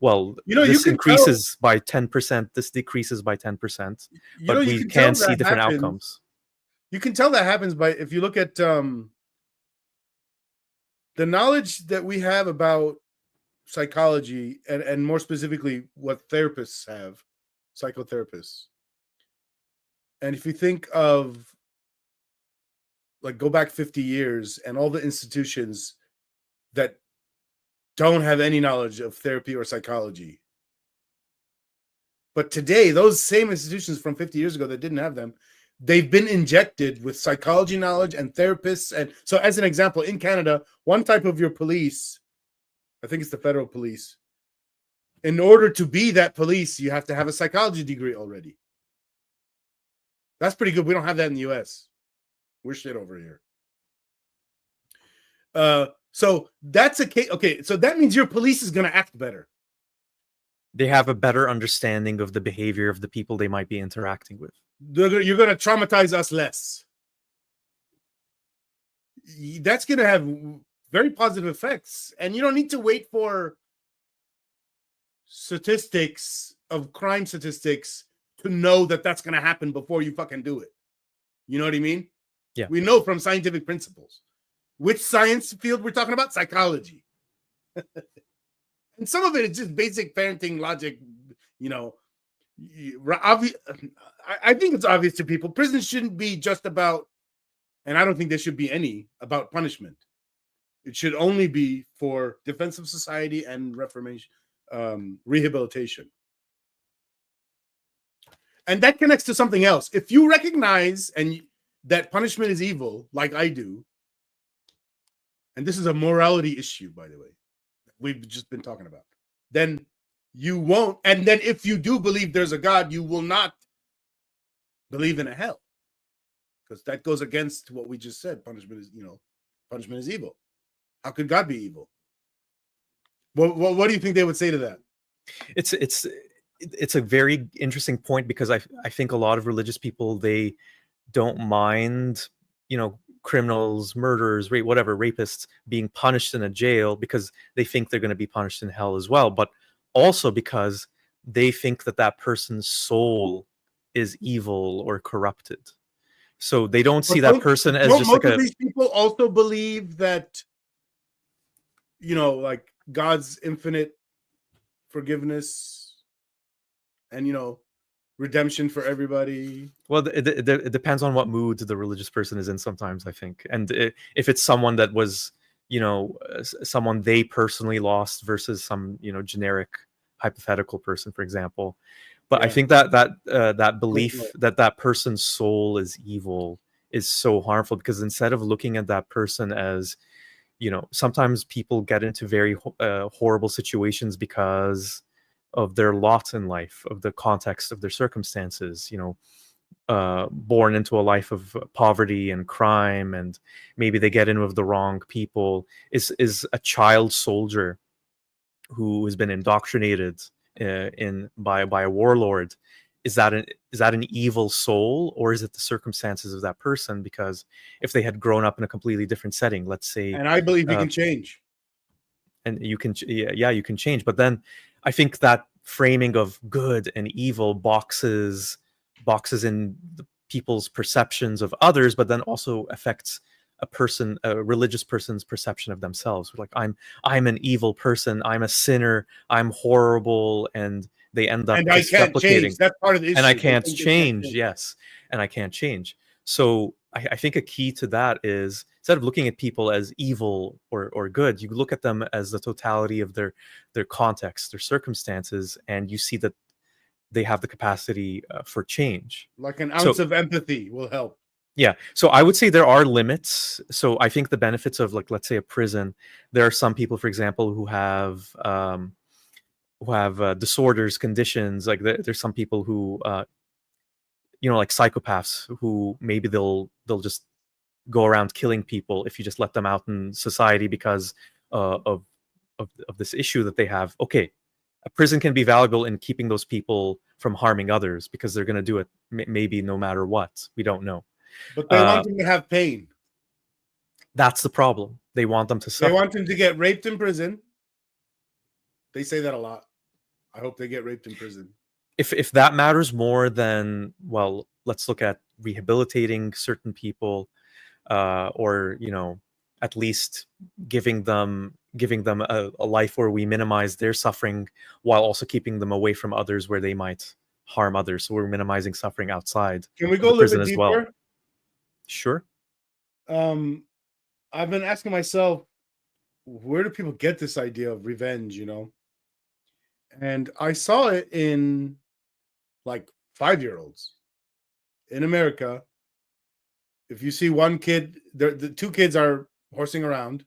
well, You this can tell. increases by 10%, this decreases by 10%, but You we can tell can see that different happens. outcomes. You can tell that happens by, if you look at the knowledge that we have about psychology, and more specifically what therapists have, psychotherapists. And if you think of, like, go back 50 years and all the institutions that don't have any knowledge of therapy or psychology. But today, those same institutions from 50 years ago that didn't have them, they've been injected with psychology knowledge and therapists. And so, as an example, in Canada, one type of your police, I think it's the federal police, in order to be that police, you have to have a psychology degree already. That's pretty good. We don't have that in the US. We're shit over here. So that's a case. Okay, so that means your police is going to act better. They have a better understanding of the behavior of the people they might be interacting with. You're going to traumatize us less. That's going to have very positive effects. And you don't need to wait for statistics of crime statistics to know that that's going to happen before you fucking do it. You know what I mean? Yeah. We know from scientific principles. Which science field we're talking about? Psychology. And some of it is just basic parenting logic, I think it's obvious to people. Prison shouldn't be just about, and I don't think there should be any, about punishment. It should only be for defense of society and reformation, rehabilitation. And that connects to something else. If you recognize that punishment is evil, like I do, and this is a morality issue, by the way, we've just been talking about, then you won't. And then if you do believe there's a God, you will not believe in a hell, because that goes against what we just said. Punishment is evil. How could God be evil? What do you think they would say to that? It's a very interesting point, because I think a lot of religious people, they don't mind, criminals, murderers, rapists being punished in a jail, because they think they're going to be punished in hell as well, but also because they think that person's soul is evil or corrupted. So they don't see that person as just most of these people also believe that, like God's infinite forgiveness and, redemption for everybody. Well, it depends on what mood the religious person is in sometimes, I think. And if it's someone that was, someone they personally lost versus some, generic hypothetical person, for example. But I think that belief that person's soul is evil is so harmful, because instead of looking at that person as, sometimes people get into very horrible situations because of their lot in life, of the context of their circumstances, born into a life of poverty and crime, and maybe they get in with the wrong people. Is a child soldier who has been indoctrinated by a warlord, is that an evil soul, or is it the circumstances of that person? Because if they had grown up in a completely different setting, let's say, and I believe you can change, and you can, you can change, but then I think that framing of good and evil boxes in the people's perceptions of others, but then also affects a religious person's perception of themselves. Like, I'm an evil person, I'm a sinner, I'm horrible, and they end up I can't change. That's part of the issue. And I can't change. Yes, and I can't change. So I think a key to that is, instead of looking at people as evil or good, you look at them as the totality of their context, their circumstances, and you see that they have the capacity for change. Like an ounce of empathy will help. Yeah. So I would say there are limits. So I think the benefits of, like, let's say a prison, there are some people, for example, who have disorders, conditions. Like there's some people who, like psychopaths, who maybe they'll just go around killing people if you just let them out in society because of this issue that they have. Okay, A prison can be valuable in keeping those people from harming others because they're going to do it maybe no matter what. We don't know. But they want them to have pain. That's the problem. They want them to They suffer. want them to get raped in prison. They say that a lot. I hope they get raped in prison. If that matters more than, well, let's look at rehabilitating certain people, or at least giving them a life where we minimize their suffering while also keeping them away from others where they might harm others. So we're minimizing suffering outside Can we of go a the little prison bit as well. deeper? Sure. I've been asking myself, where do people get this idea of revenge, And I saw it in like 5-year-olds in America. If you see one kid, the two kids are horsing around.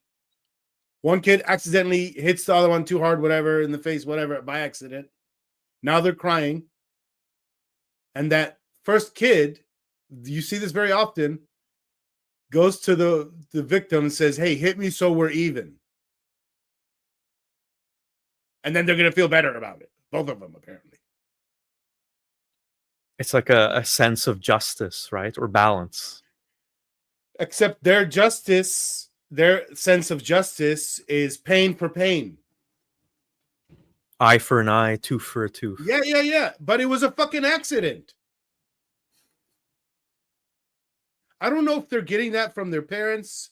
One kid accidentally hits the other one too hard, whatever, in the face, whatever, by accident. Now they're crying. And that first kid, you see this very often, goes to the victim and says, hey, hit me so we're even. And then they're going to feel better about it. Both of them, apparently. It's like a sense of justice, right? Or balance. Except their sense of justice is pain for pain. Eye for an eye, tooth for a tooth. Yeah. But it was a fucking accident. I don't know if they're getting that from their parents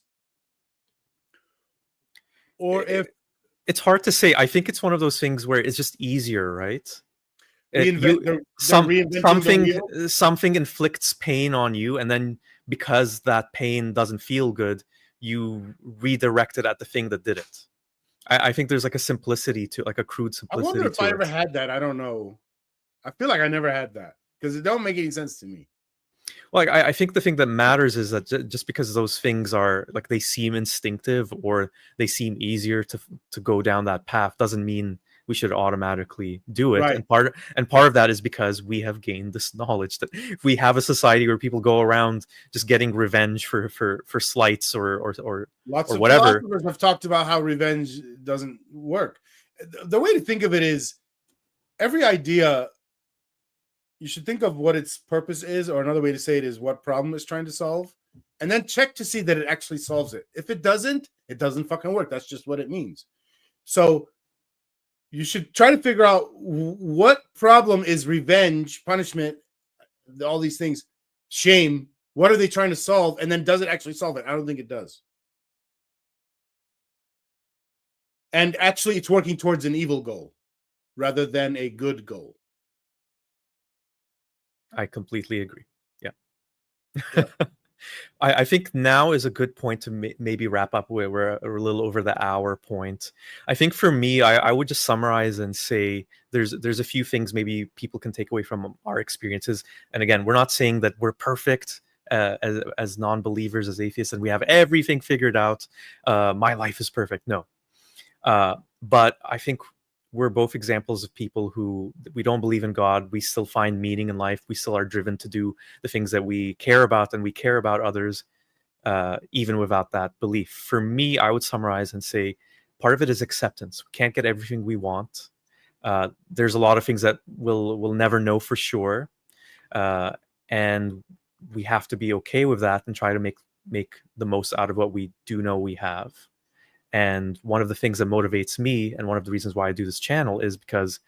or if... It's hard to say. I think it's one of those things where it's just easier, right? Something inflicts pain on you, and then because that pain doesn't feel good, you redirect it at the thing that did it. I think there's like a simplicity to, like a crude simplicity. I wonder if I ever had that. I don't know. I feel like I never had that because it don't make any sense to me. Well, I think the thing that matters is that just because those things are like, they seem instinctive or they seem easier to go down that path, doesn't mean we should automatically do it. Right. And part of that is because we have gained this knowledge that if we have a society where people go around just getting revenge for slights or lots of whatever. Philosophers have talked about how revenge doesn't work. The way to think of it is, every idea, you should think of what its purpose is, or another way to say it is what problem it's trying to solve, and then check to see that it actually solves it. If it doesn't fucking work. That's just what it means. So you should try to figure out what problem is revenge, punishment, all these things, shame. What are they trying to solve? And then does it actually solve it? I don't think it does. And actually, it's working towards an evil goal rather than a good goal. I completely agree. Yeah. I think now is a good point to maybe wrap up. We're a little over the hour point. I think for me, I would just summarize and say there's a few things maybe people can take away from our experiences. And again, we're not saying that we're perfect as non-believers, as atheists, and we have everything figured out. My life is perfect. No. But I think we're both examples of people who, we don't believe in God. We still find meaning in life. We still are driven to do the things that we care about, and we care about others, even without that belief. For me, I would summarize and say part of it is acceptance. We can't get everything we want. There's a lot of things that we'll never know for sure. And we have to be okay with that and try to make the most out of what we do know we have. And one of the things that motivates me, and one of the reasons why I do this channel, is because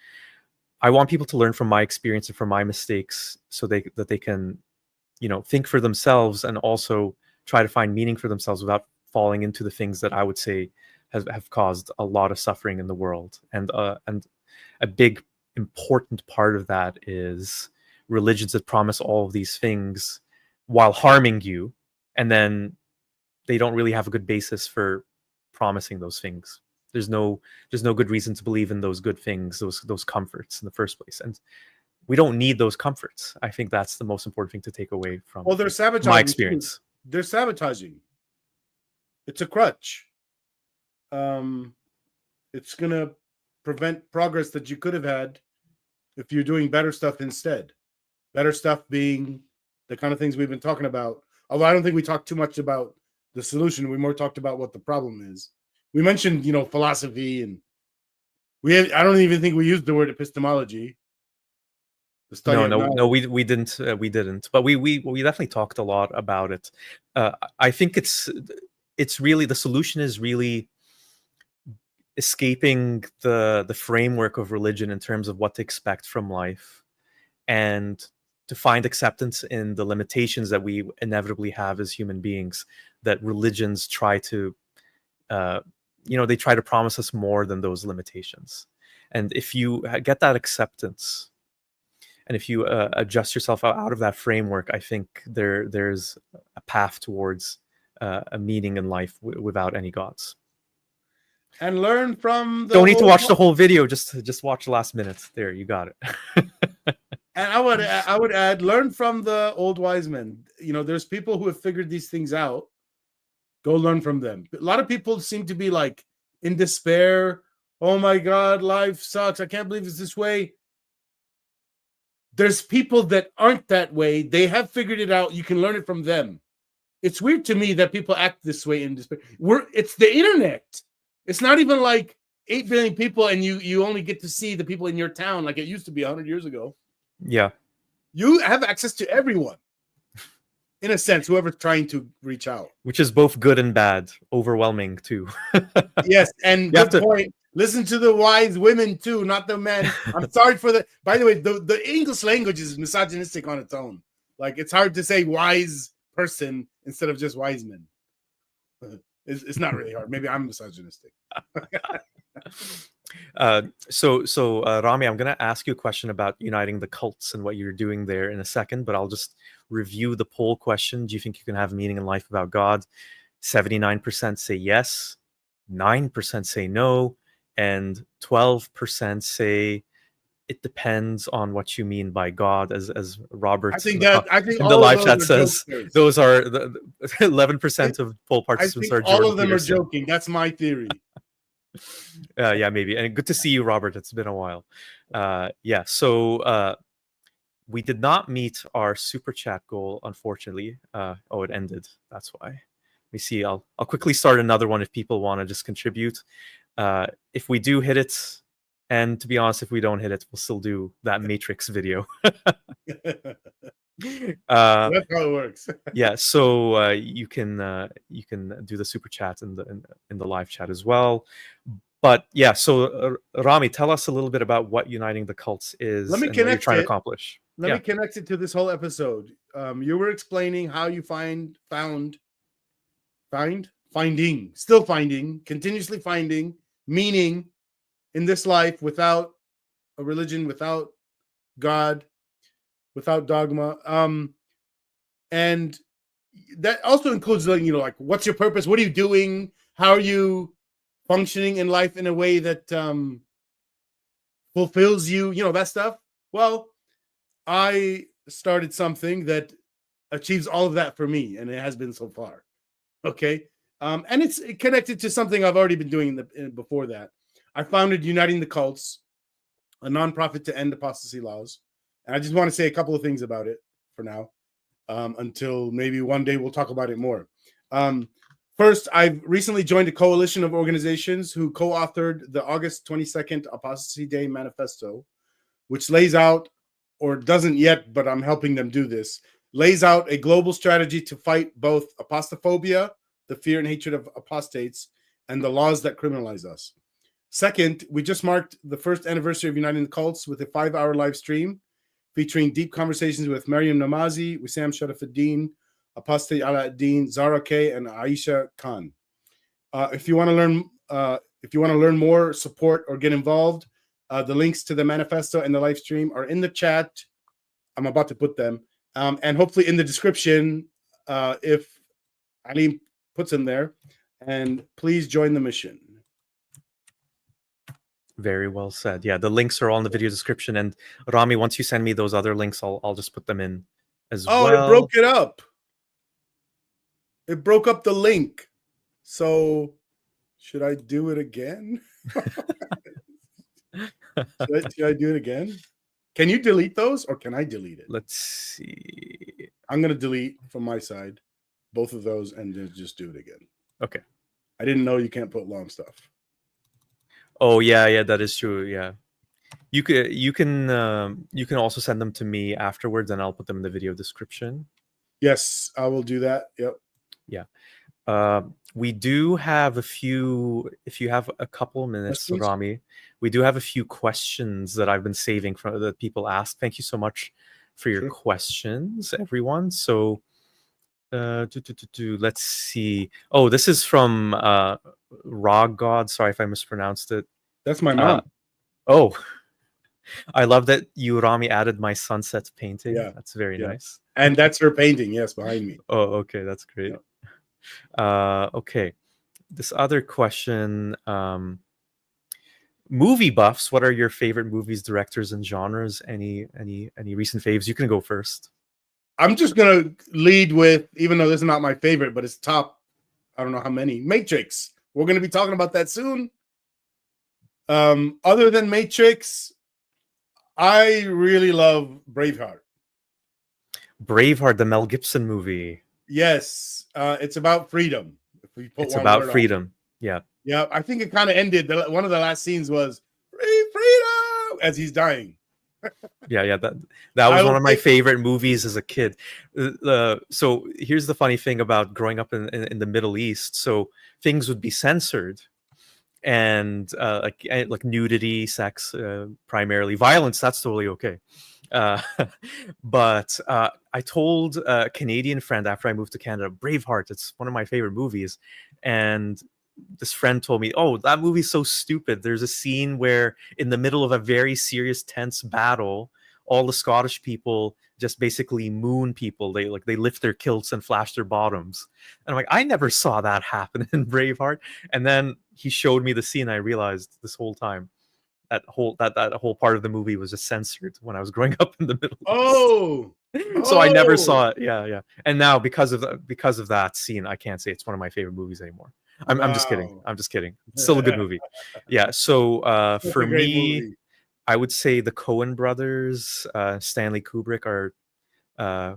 I want people to learn from my experience and from my mistakes, so that they can, think for themselves and also try to find meaning for themselves without falling into the things that I would say have caused a lot of suffering in the world. And a big important part of that is religions that promise all of these things while harming you, and then they don't really have a good basis for promising those things. There's no good reason to believe in those good things, those comforts in the first place. And we don't need those comforts. I think that's the most important thing to take away from they're sabotaging my experience. They're sabotaging. It's a crutch. It's gonna prevent progress that you could have had if you're doing better stuff instead. Better stuff being the kind of things we've been talking about. Although I don't think we talked too much about the solution. We more talked about what the problem is. We mentioned, philosophy and I don't even think we used the word epistemology. The study of knowledge. No, we didn't, but we definitely talked a lot about it. I think it's really, the solution is really escaping the framework of religion in terms of what to expect from life, and to find acceptance in the limitations that we inevitably have as human beings, that religions try to they try to promise us more than those limitations. And if you get that acceptance, and if you adjust yourself out of that framework, I think there's a path towards a meaning in life without any gods. And learn from the Don't need to watch the whole video, just watch the last minute. There, you got it. And I would add, learn from the old wise men. There's people who have figured these things out. Go learn from them. A lot of people seem to be like in despair. Oh my God, life sucks. I can't believe it's this way. There's people that aren't that way. They have figured it out. You can learn it from them. It's weird to me that people act this way in despair. It's the internet. It's not even like 8 billion people and you only get to see the people in your town like it used to be 100 years ago. Yeah. You have access to everyone. In a sense, whoever's trying to reach out. Which is both good and bad, overwhelming too. Yes, and good point. Listen to the wise women too, not the men. I'm sorry for the. By the way, the English language is misogynistic on its own. Like, it's hard to say wise person instead of just wise men. It's not really hard. Maybe I'm misogynistic. Rami, I'm going to ask you a question about uniting the cults and what you're doing there in a second, but I'll just review the poll question. Do you think you can have meaning in life without God? 79% say yes, 9% say no, and 12% say it depends on what you mean by God, as Robert I think in the live chat says. Those are the 11% of poll participants. I think all of them Peterson. Are joking. That's my theory. Yeah, maybe. And good to see you, Robert. It's been a while. So we did not meet our super chat goal, unfortunately. It ended. That's why. Let me see. I'll quickly start another one if people want to just contribute. If we do hit it, and to be honest, if we don't hit it, we'll still do that Matrix video. That's how it works. Yeah, so you can do the super chat in the live chat as well. But yeah, so Rami, tell us a little bit about what uniting the cults is and what you're trying to accomplish. Let me connect it to this whole episode. You were explaining how you continuously finding meaning in this life without a religion, without God, without dogma. And that also includes, like, what's your purpose? What are you doing? How are you functioning in life in a way that fulfills you? That stuff. Well, I started something that achieves all of that for me, and it has been so far. Okay. And it's connected to something I've already been doing before that. I founded Uniting the Cults, a nonprofit to end apostasy laws. And I just want to say a couple of things about it for now, until maybe one day we'll talk about it more. First, I've recently joined a coalition of organizations who co-authored the August 22nd Apostasy Day Manifesto, which lays out, or doesn't yet, but I'm helping them do this, lays out a global strategy to fight both apostophobia, the fear and hatred of apostates, and the laws that criminalize us. Second, we just marked the first anniversary of Uniting the Cults with a 5-hour live stream featuring deep conversations with Maryam Namazi, Wissam Sharafuddin, Apostate Alauddin, Zara K, and Aisha Khan. If you want to learn more, support, or get involved, the links to the manifesto and the live stream are in the chat. I'm about to put them, and hopefully in the description if Ali puts them there. And please join the mission. Very well said. Yeah, the links are all in the video description. And Rami, once you send me those other links, I'll just put them in as well. Oh, it broke it up. It broke up the link. So should I do it again? Should I do it again? Can you delete those, or can I delete it? Let's see. I'm going to delete from my side both of those and then just do it again. Okay. I didn't know you can't put long stuff. Oh yeah, that is true. Yeah. You can also send them to me afterwards, and I'll put them in the video description. Yes, I will do that. Yep. Yeah. We do have a few. If you have a couple minutes, Questions? Rami, we do have a few questions that I've been saving from that people ask. Thank you so much for your Sure. questions, everyone. So, let's see. Oh, this is from Rog God. Sorry if I mispronounced it. That's my Uh, mom. oh, I love that you, Rami, added my sunset painting. Yeah. That's very Yeah. nice. And that's her painting. Yes, behind me. Oh, okay, that's great. Yeah. Okay, this other question. Movie buffs, what are your favorite movies, directors, and genres? Any recent faves? You can go first. I'm just gonna lead with, even though this is not my favorite, but it's top. I don't know how many. Matrix. We're gonna be talking about that soon. Other than Matrix, I really love Braveheart. Braveheart, the Mel Gibson movie. Yes, it's about freedom. If we put It's one about word on it. freedom. Yeah. Yeah, I think it kind of ended. One of the last scenes was free freedom as he's dying. Yeah. That I was one will of my take. favorite movies as a kid. So here's the funny thing about growing up in the Middle East. So things would be censored, and like nudity, sex, primarily violence. That's totally okay. Uh, but I told a Canadian friend after I moved to Canada, Braveheart. It's one of my favorite movies, and this friend told me, "Oh, that movie's so stupid. There's a scene where, in the middle of a very serious, tense battle, all the Scottish people just basically moon people. They lift their kilts and flash their bottoms." And I'm like, I never saw that happen in Braveheart. And then he showed me the scene. I realized this whole time that whole part of the movie was just censored when I was growing up in the Middle East. Oh, So I never oh, saw it. Yeah. And now because of that scene, I can't say it's one of my favorite movies anymore. I'm just kidding. wow. I'm just kidding. It's still a good movie. Yeah. So That's for a great me, movie. I would say the Coen brothers, Stanley Kubrick are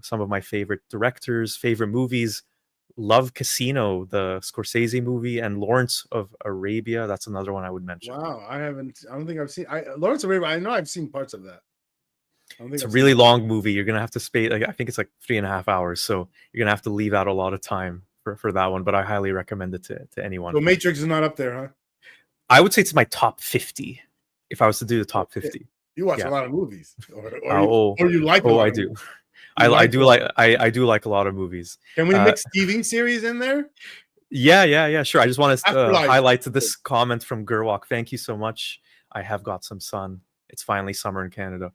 some of my favorite directors, favorite movies. Love Casino, the Scorsese movie, and Lawrence of Arabia. That's another one I would mention. Wow, I haven't. I don't think I've seen. Lawrence of Arabia. I know I've seen parts of that. I don't think It's a I've seen really the whole long thing. movie. You're gonna have to spend, like, I think it's like 3.5 hours, so you're gonna have to leave out a lot of time for that one. But I highly recommend it to anyone. So Matrix is not up there, huh? I would say it's my top 50 if I was to do the Oh, top shit. 50. You watch a Yeah. lot of movies, Oh, or you like a oh, lot I of do. movies. You like Do a lot. like I do like a lot of movies. Can we Uh, mix TV series in there? yeah. Sure. I just want to Afterlife. highlight this comment from Gerwalk. Thank you so much. I have got some sun. It's finally summer in Canada.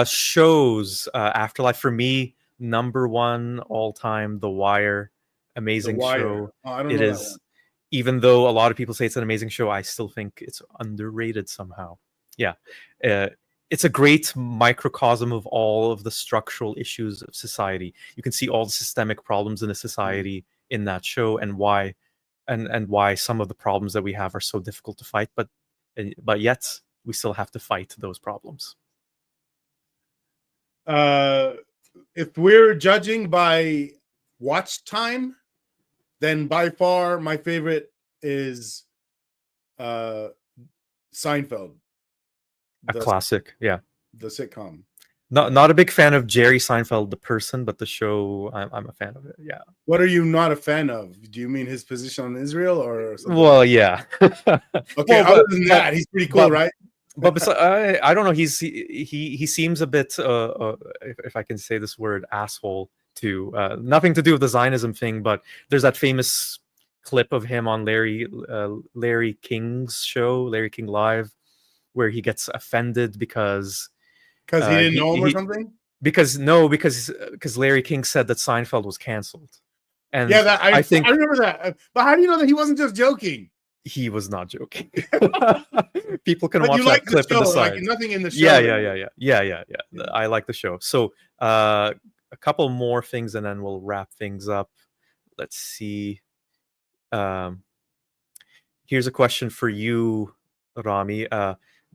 Shows, Afterlife for me, number one all time. The Wire, The amazing Wire. show. Oh, I don't It know that one. is, even though a lot of people say it's an amazing show, I still think it's underrated somehow. Yeah, uh, it's a great microcosm of all of the structural issues of society. You can see all the systemic problems in a society in that show, and why, and why some of the problems that we have are so difficult to fight, but yet we still have to fight those problems. If we're judging by watch time, then by far my favorite is uh Seinfeld, A the classic, yeah. the sitcom. Not a big fan of Jerry Seinfeld, the person, but the show, I'm a fan of it. Yeah. What are you not a fan of? Do you mean his position on Israel or something Well, else? yeah. Okay, Well, other than that, he's pretty cool, but right? I don't know. He seems a bit, if I can say this word, asshole. To nothing to do with the Zionism thing, but there's that famous clip of him on Larry King's show, Larry King Live, where he gets offended because Because he didn't know him or he something. because Larry King said that Seinfeld was canceled, Yeah, and that I I think remember that. But how do you know that he wasn't just joking? he was not joking. People can But you watch like that the clip and show, like decide. nothing in the Yeah, show. yeah. Yeah. I like the show. So a couple more things, and then we'll wrap things up. Let's see. Um, Here's a question for you, Rami.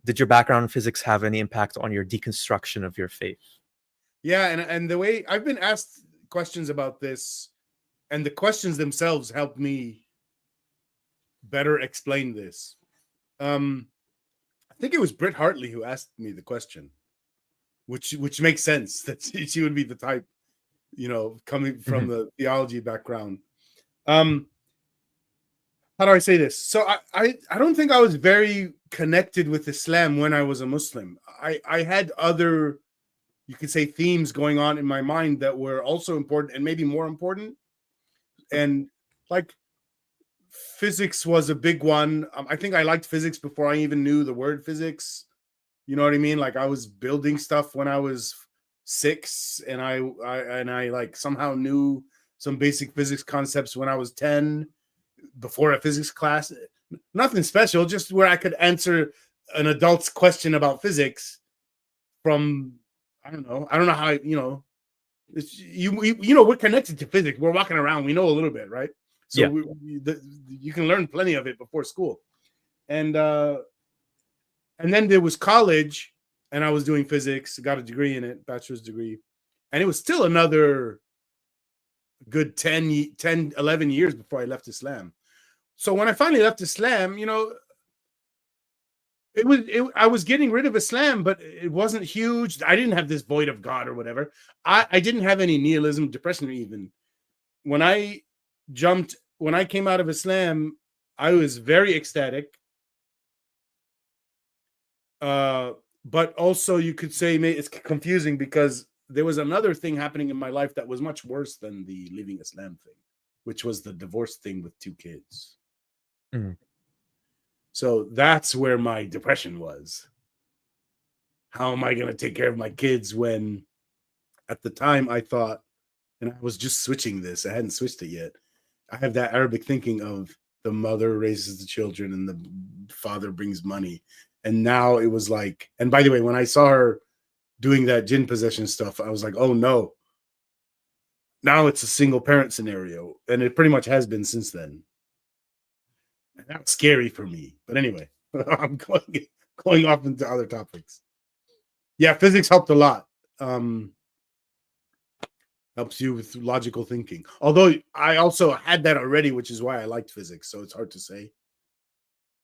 Did your background in physics have any impact on your deconstruction of your faith? Yeah, and the way I've been asked questions about this, and the questions themselves help me better explain this. I think it was Britt Hartley who asked me the question, which makes sense that she would be the type, coming from Mhm. the theology background. How do I say this? So I don't think I was very connected with Islam when I was a Muslim. I had other, you could say, themes going on in my mind that were also important and maybe more important. And like physics was a big one. I think I liked physics before I even knew the word physics. You know what I mean? Like I was building stuff when I was 6, and I like somehow knew some basic physics concepts when I was 10 before a physics class. Nothing special, just where I could answer an adult's question about physics from, I don't know how, we're connected to physics. We're walking around, we know a little bit, right? Yeah. So you can learn plenty of it before school. And then there was college, and I was doing physics, got a degree in it, bachelor's degree. And it was still another good 10, 11 years before I left Islam. So when I finally left Islam, I was getting rid of Islam, but it wasn't huge. I didn't have this void of God or whatever. I didn't have any nihilism, depression, even. When I came out of Islam, I was very ecstatic. But also you could say it's confusing because there was another thing happening in my life that was much worse than the leaving Islam thing, which was the divorce thing with 2 kids. Mhm. So that's where my depression was. How am I going to take care of my kids when at the time I thought, and I was just switching this, I hadn't switched it yet. I have that Arabic thinking of the mother raises the children and the father brings money. And now it was like, and by the way, when I saw her doing that jinn possession stuff, I was like, oh no. Now it's a single parent scenario. And it pretty much has been since then. And that's scary for me. But anyway, I'm going off into other topics. Yeah, physics helped a lot. Helps you with logical thinking. Although I also had that already, which is why I liked physics. So it's hard to say.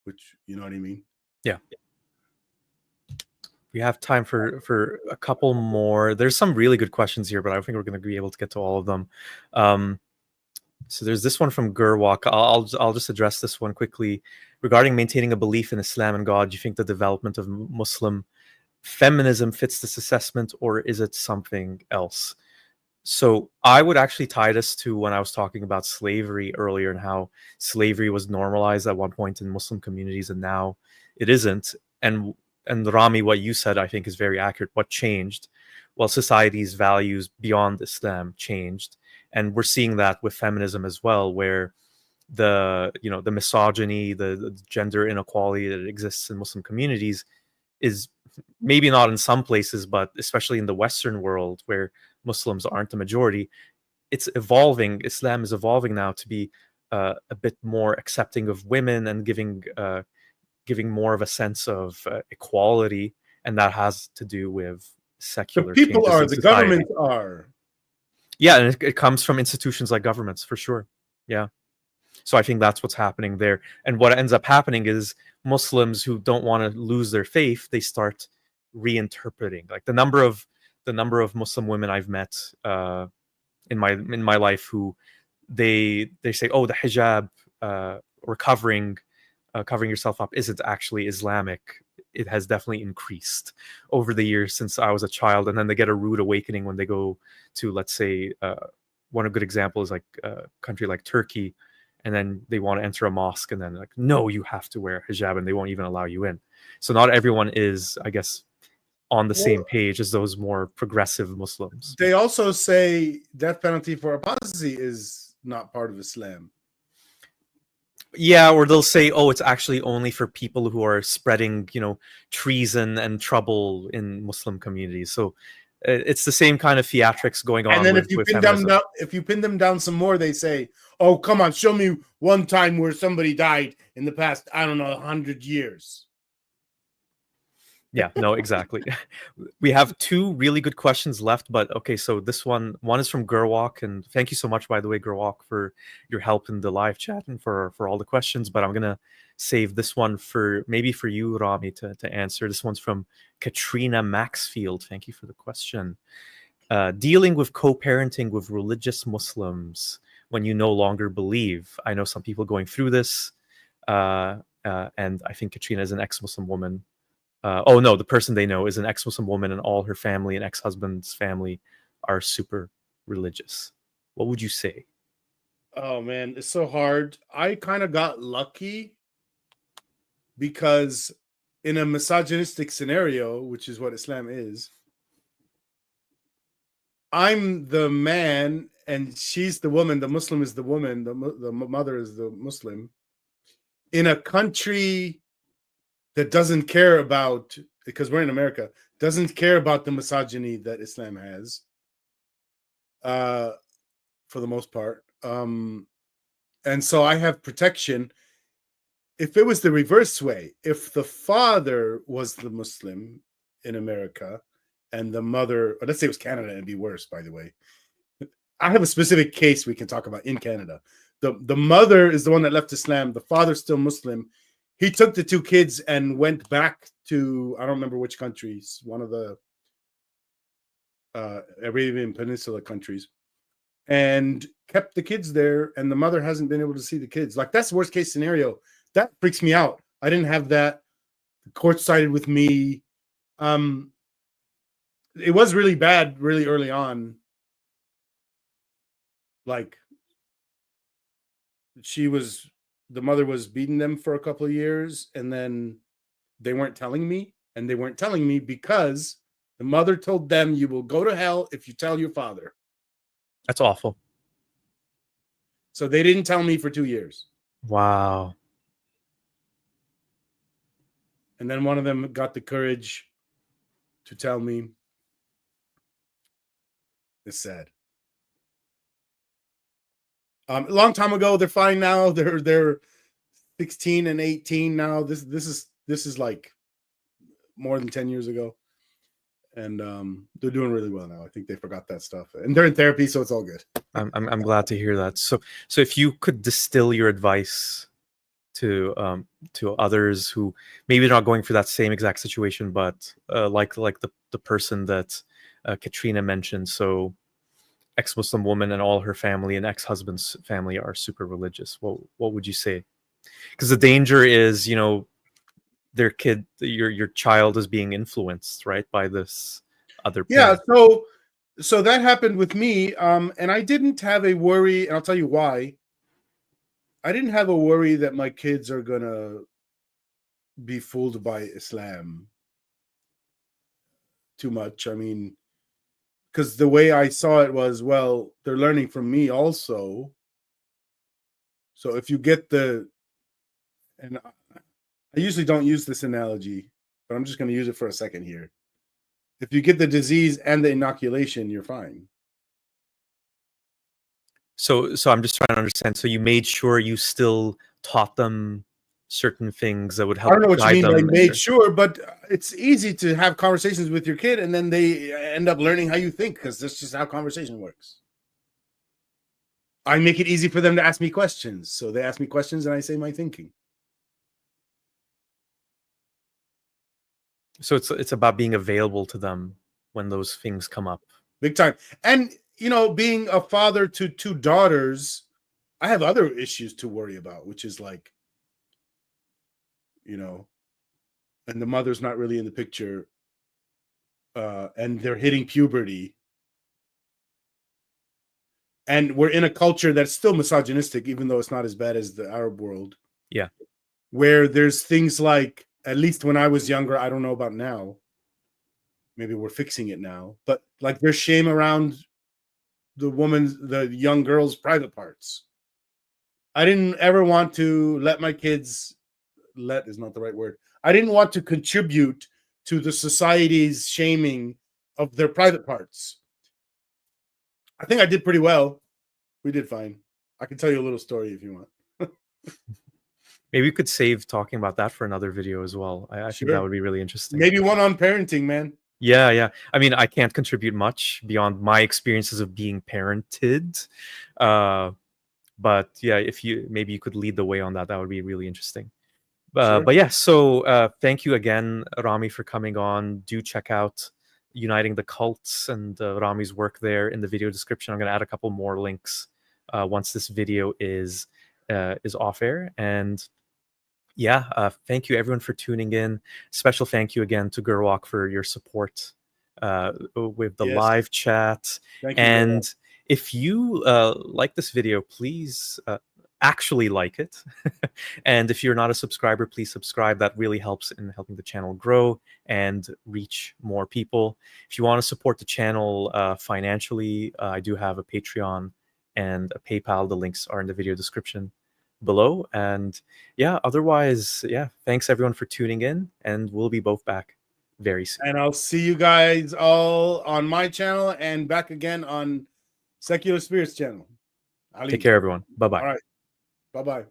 Which, you know what I mean? Yeah. We have time for a couple more. There's some really good questions here, but I don't think we're going to be able to get to all of them. So there's this one from Gurwak. I'll just address this one quickly. Regarding maintaining a belief in Islam and God, do you think the development of Muslim feminism fits this assessment, or is it something else? So I would actually tie this to when I was talking about slavery earlier and how slavery was normalized at one point in Muslim communities and now it isn't. And Rami, what you said, I think is very accurate. What changed? Well, society's values beyond Islam changed. And we're seeing that with feminism as well, where the misogyny, the gender inequality that exists in Muslim communities is maybe not in some places, but especially in the Western world where Muslims aren't the majority, it's evolving. Islam is evolving now to be a bit more accepting of women and giving more of a sense of equality, and that has to do with The secular people changes are, in the society. governments are. Yeah, and it comes from institutions like governments for sure. Yeah. So I think that's what's happening there. And what ends up happening is Muslims who don't want to lose their faith, they start reinterpreting. Like the number of Muslim women I've met in my life who they say, oh, the hijab or covering yourself up isn't actually Islamic. It has definitely increased over the years since I was a child, and then they get a rude awakening when they go to, let's say, one good example is like a country like Turkey, and then they want to enter a mosque, and then like, no, you have to wear hijab, and they won't even allow you in. So not everyone is, I guess, on the Well, same page as those more progressive Muslims. they also say death penalty for apostasy is not part of Islam. Yeah, or they'll say, oh, it's actually only for people who are spreading, treason and trouble in Muslim communities. So it's the same kind of theatrics going And on then if with you pin them feminism. down, some more, they say, "Oh, come on, show me one time where somebody died in the past, I don't know, 100 years." Yeah, no, exactly. We have two really good questions left, but okay, so this one is from Gerwalk, and thank you so much, by the way, Gerwalk, for your help in the live chat and for all the questions. But I'm gonna save this one for maybe for you, Rami, to answer. This one's from Katrina Maxfield. Thank you for the question. Dealing with co-parenting with religious Muslims when you no longer believe. I know some people going through this, and I think Katrina is an ex-Muslim woman. Oh no, the person they know is an ex-Muslim woman, and all her family and ex-husband's family are super religious. What would you say? Oh man, it's so hard. I kind of got lucky because in a misogynistic scenario, which is what Islam is, I'm the man and she's the woman. The Muslim is the woman. The mother is the Muslim. In a country that doesn't care about, because we're in America, doesn't care about the misogyny that Islam has, for the most part. And so I have protection. If it was the reverse way, if the father was the Muslim in America and the mother, or let's say it was Canada, it'd be worse, by the way. I have a specific case we can talk about in Canada. The mother is the one that left Islam. The father's still Muslim. He took the two kids and went back to, I don't remember which countries, one of the Arabian Peninsula countries, and kept the kids there. And the mother hasn't been able to see the kids. Like, that's the worst case scenario. That freaks me out. I didn't have that. The court sided with me. It was really bad really early on. Like, the mother was beating them for a couple of years, and then they weren't telling me. And they weren't telling me because the mother told them, you will go to hell if you tell your father. That's awful. So they didn't tell me for 2 years. Wow. And then one of them got the courage to tell me. It's sad. A long time ago, they're fine now. They're 16 and 18 now. This is like more than 10 years ago. And they're doing really well now. I think they forgot that stuff. And they're in therapy, so it's all good. I'm glad to hear that. So if you could distill your advice to others who maybe not going through that same exact situation, but like the person that Katrina mentioned, so ex-Muslim woman and all her family and ex-husband's family are super religious. What would you say? Because the danger is, their kid, your child is being influenced, right, by this other parent. Yeah, so that happened with me, and I didn't have a worry, and I'll tell you why. I didn't have a worry that my kids are gonna be fooled by Islam too much. I mean, because the way I saw it was, well, they're learning from me also. So if you get and I usually don't use this analogy, but I'm just going to use it for a second here. If you get the disease and the inoculation, you're fine. So I'm just trying to understand. So you made sure you still taught them certain things that would help I don't know what you guide mean by them. made sure, but it's easy to have conversations with your kid and then they end up learning how you think, because that's just how conversation works. I make it easy for them to ask me questions. So they ask me questions and I say my thinking. So it's about being available to them when those things come up. Big time. And, being a father to two daughters, I have other issues to worry about, which is like, and the mother's not really in the picture, and they're hitting puberty. And we're in a culture that's still misogynistic, even though it's not as bad as the Arab world. Yeah. Where there's things like, at least when I was younger, I don't know about now. Maybe we're fixing it now. But like, there's shame around the young girl's private parts. I didn't ever want to let my kids, let is not the right word. I didn't want to contribute to the society's shaming of their private parts. I think I did pretty well. We did fine. I can tell you a little story if you want. maybe we could save talking about that for another video as well. I think that Sure. would be really interesting. Maybe one on parenting, man. Yeah, yeah. I mean, I can't contribute much beyond my experiences of being parented. But yeah, if you maybe you could lead the way on that, that would be really interesting. Sure. But yeah, so thank you again, Rami, for coming on. Do check out Uniting the Cults and Rami's work there in the video description. I'm going to add a couple more links once this video is off air. And yeah, thank you everyone for tuning in. Special thank you again to Gurwalk for your support with the Yes. live chat. Thank you, Gurwalk. And if you like this video, please actually like it. And if you're not a subscriber, please subscribe. That really helps in helping the channel grow and reach more people. If you want to support the channel financially, I do have a Patreon and a PayPal. The links are in the video description below. And yeah, otherwise, yeah, thanks everyone for tuning in, and we'll be both back very soon. And I'll see you guys all on my channel and back again on Secular Spirits channel. Ali. Take care, everyone. Bye bye. All right. Bye-bye.